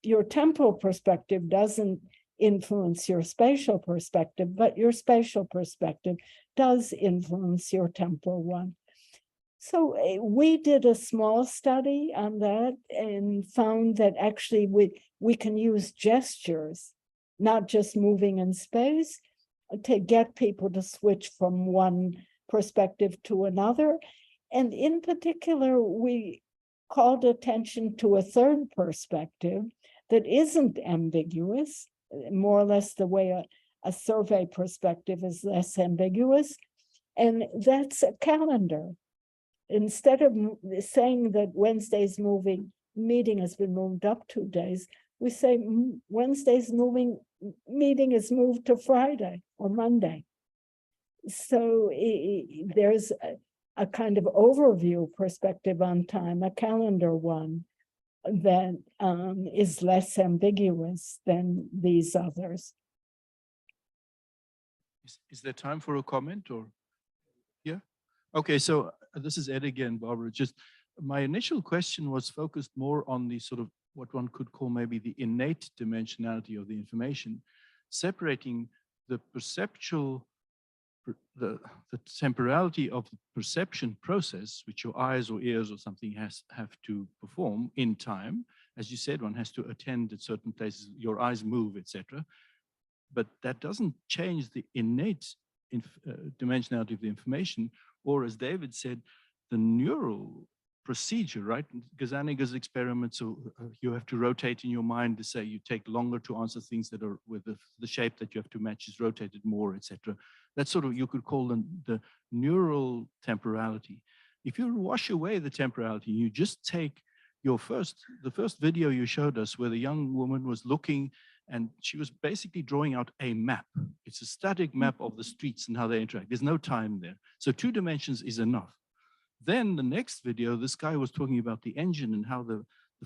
Your temporal perspective doesn't influence your spatial perspective, but your spatial perspective does influence your temporal one. So we did a small study on that and found that actually we can use gestures, not just moving in space, to get people to switch from one perspective to another. And in particular, we called attention to a third perspective that isn't ambiguous, more or less the way a survey perspective is less ambiguous, and that's a calendar. Instead of saying that Wednesday's meeting has been moved up 2 days, we say Wednesday's meeting is moved to Friday or Monday. So there's a kind of overview perspective on time, a calendar one, that is less ambiguous than these others. Is there time for a comment or? Yeah. Okay, so this is Ed again, Barbara. Just my initial question was focused more on the sort of what one could call maybe the innate dimensionality of the information, separating the perceptual, the temporality of the perception process, which your eyes or ears or something have to perform in time. As you said, one has to attend at certain places, your eyes move, etc. But that doesn't change the innate dimensionality of the information, or as David said, the neural procedure, right? Gazzaniga's experiment, so you have to rotate in your mind to say you take longer to answer things that are with the shape that you have to match is rotated more, etc. That's sort of, you could call them the neural temporality. If you wash away the temporality, you just take the first video you showed us where the young woman was looking and she was basically drawing out a map. It's a static map of the streets and how they interact. There's no time there. So 2 dimensions is enough. Then the next video, this guy was talking about the engine and how the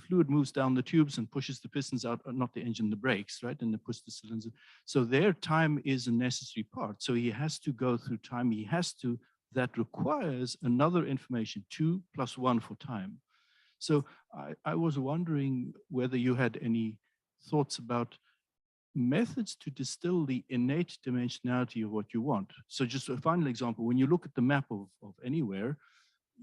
fluid moves down the tubes and pushes the pistons out, not the engine, the brakes, right? And they push the cylinders. So their time is a necessary part. So he has to go through time. That requires another information, 2 + 1 for time. So I was wondering whether you had any thoughts about methods to distill the innate dimensionality of what you want. So just a final example, when you look at the map of anywhere,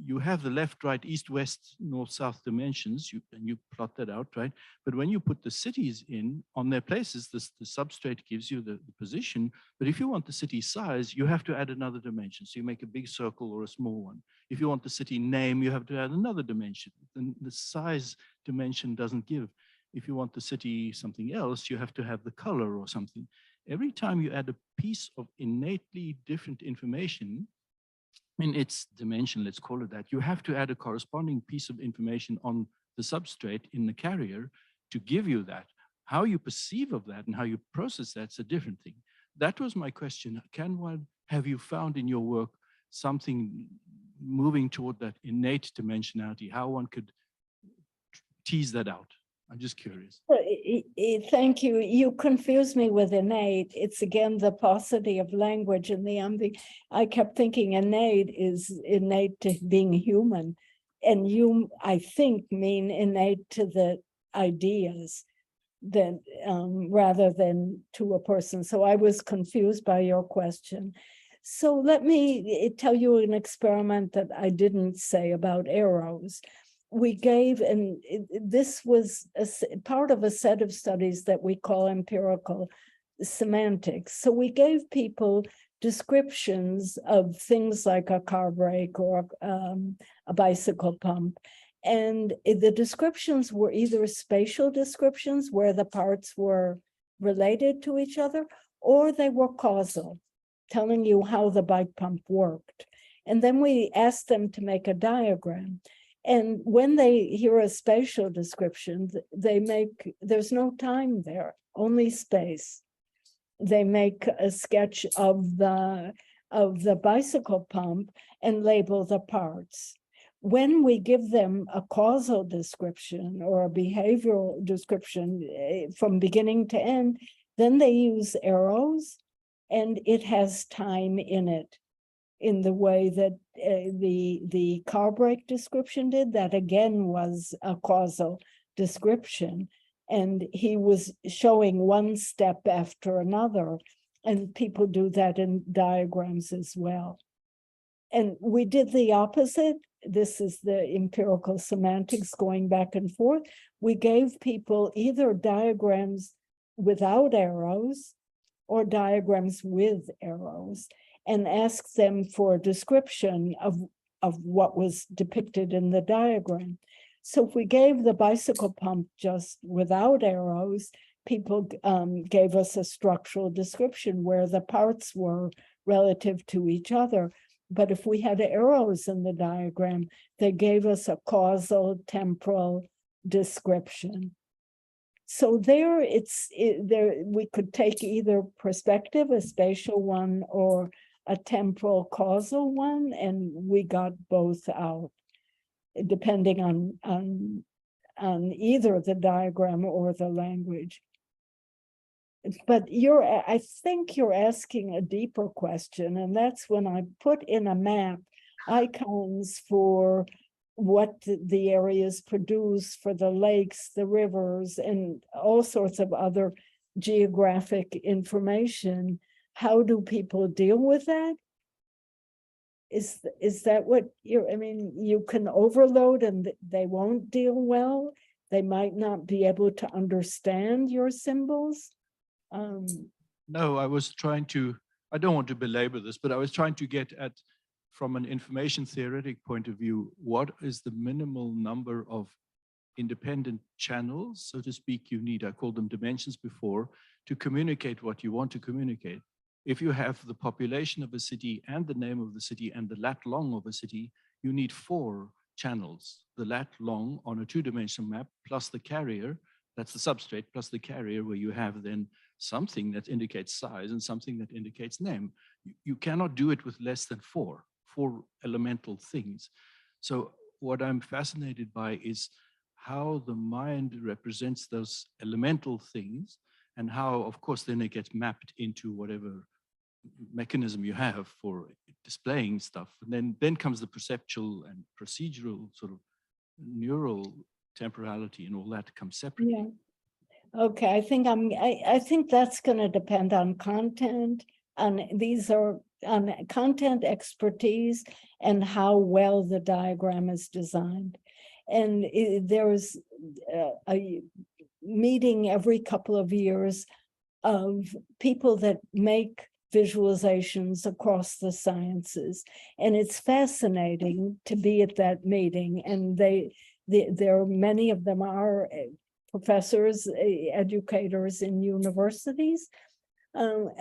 you have the left, right, east, west, north, south dimensions, and you plot that out, right? But when you put the cities in on their places, the substrate gives you the position. But if you want the city size, you have to add another dimension. So you make a big circle or a small one. If you want the city name, you have to add another dimension. Then the size dimension doesn't give. If you want the city something else, you have to have the color or something. Every time you add a piece of innately different information, in its dimension, let's call it that, you have to add a corresponding piece of information on the substrate in the carrier to give you that. How you perceive of that and how you process that's a different thing. That was my question. Have you found in your work something moving toward that innate dimensionality, how one could tease that out? I'm just curious. Thank you. You confuse me with innate. It's again the paucity of language and the I kept thinking innate is innate to being human. And you, I think, mean innate to the ideas that rather than to a person. So I was confused by your question. So let me tell you an experiment that I didn't say about arrows. We gave, and this was part of a set of studies that we call empirical semantics. So we gave people descriptions of things like a car brake or a bicycle pump. And the descriptions were either spatial descriptions where the parts were related to each other, or they were causal, telling you how the bike pump worked. And then we asked them to make a diagram. And when they hear a spatial description, there's no time there, only space. They make a sketch of the bicycle pump and label the parts. When we give them a causal description or a behavioral description from beginning to end, then they use arrows, and it has time in it in the way that the car brake description did. That again was a causal description. And he was showing one step after another. And people do that in diagrams as well. And we did the opposite. This is the empirical semantics going back and forth. We gave people either diagrams without arrows or diagrams with arrows, and asked them for a description of what was depicted in the diagram. So if we gave the bicycle pump just without arrows, people gave us a structural description where the parts were relative to each other. But if we had arrows in the diagram, they gave us a causal temporal description. So there, we could take either perspective, a spatial one, or a temporal causal one, and we got both out, depending on either the diagram or the language. But I think you're asking a deeper question, and that's when I put in a map icons for what the areas produce for the lakes, the rivers, and all sorts of other geographic information. How do people deal with that? Is that what I mean, you can overload and they won't deal well. They might not be able to understand your symbols. No, I was trying to, I don't want to belabor this, but I was trying to get at, from an information theoretic point of view, what is the minimal number of independent channels, so to speak, you need, I called them dimensions before, to communicate what you want to communicate. If you have the population of a city and the name of the city and the lat long of a city, you need 4 channels. The lat long on a 2-dimensional map plus the carrier, that's the substrate, plus the carrier, where you have then something that indicates size and something that indicates name. You cannot do it with less than 4 elemental things. So what I'm fascinated by is how the mind represents those elemental things, and how, of course, then it gets mapped into whatever mechanism you have for displaying stuff. And then comes the perceptual and procedural sort of neural temporality, and all that comes separately. Yeah. Okay, I think that's going to depend on content, these are on content expertise and how well the diagram is designed. And there's a meeting every couple of years of people that make visualizations across the sciences. And it's fascinating to be at that meeting. And there are many of them are professors, educators in universities.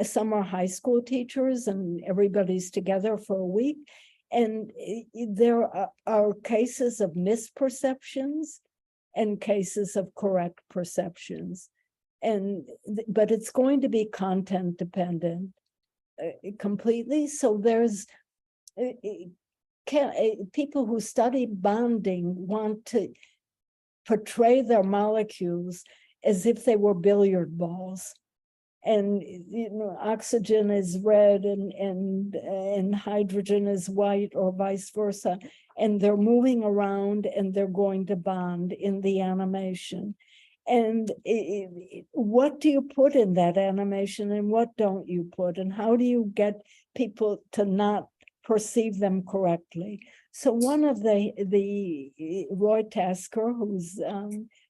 Some are high school teachers, and everybody's together for a week. And there are cases of misperceptions and cases of correct perceptions. But it's going to be content dependent completely. So there's people who study bonding want to portray their molecules as if they were billiard balls. And oxygen is red and hydrogen is white, or vice versa. And they're moving around and they're going to bond in the animation. And what do you put in that animation and what don't you put? And how do you get people to not perceive them correctly? So one of the Roy Tasker, who's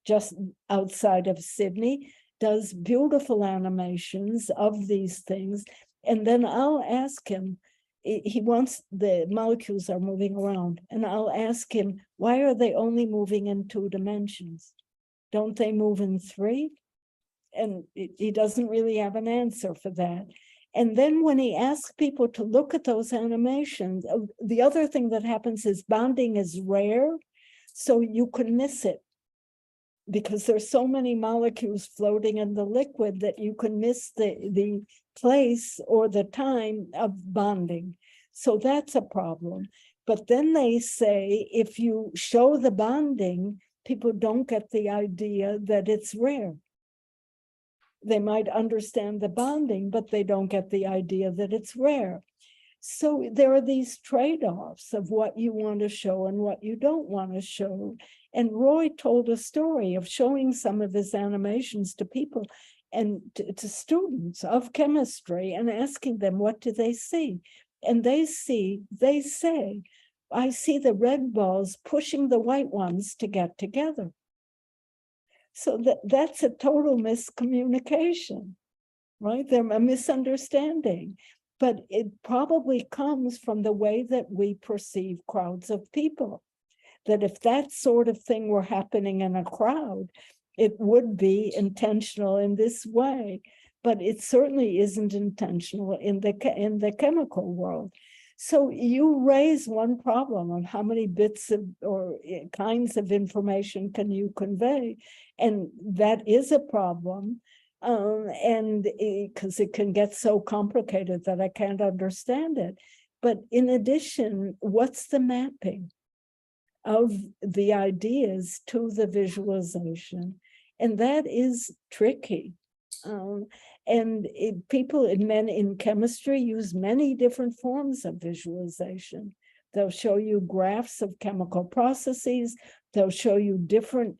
just outside of Sydney, does beautiful animations of these things. And then I'll ask him, he wants, the molecules are moving around, and I'll ask him, why are they only moving in 2 dimensions? Don't they move in 3? And he doesn't really have an answer for that. And then when he asks people to look at those animations, the other thing that happens is bonding is rare, so you can miss it, because there's so many molecules floating in the liquid that you can miss the place or the time of bonding. So that's a problem. But then they say, if you show the bonding, people don't get the idea that it's rare. They might understand the bonding, but they don't get the idea that it's rare. So there are these trade-offs of what you want to show and what you don't want to show. And Roy told a story of showing some of his animations to people and to students of chemistry and asking them, what do they see? And they say, I see the red balls pushing the white ones to get together. So that's a total miscommunication, right? They're a misunderstanding. But it probably comes from the way that we perceive crowds of people. That if that sort of thing were happening in a crowd, it would be intentional in this way. But it certainly isn't intentional in the chemical world. So you raise one problem of how many bits of or kinds of information can you convey, and that is a problem. And because it can get so complicated that I can't understand it. But in addition, what's the mapping of the ideas to the visualization? And that is tricky. And people in chemistry use many different forms of visualization. They'll show you graphs of chemical processes. They'll show you different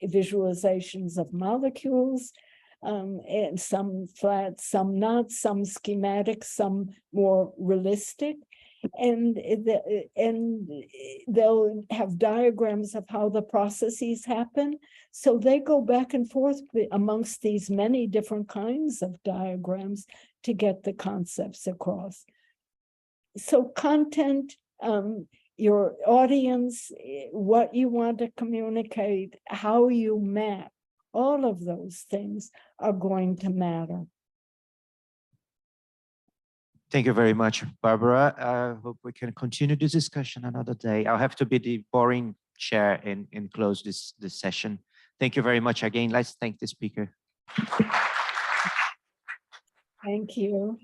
visualizations of molecules. And some flat, some not, some schematic, some more realistic. And they'll have diagrams of how the processes happen. So they go back and forth amongst these many different kinds of diagrams to get the concepts across. So content, your audience, what you want to communicate, how you map, all of those things are going to matter. Thank you very much, Barbara. I hope we can continue this discussion another day. I'll have to be the boring chair and close this session. Thank you very much again. Let's thank the speaker. Thank you.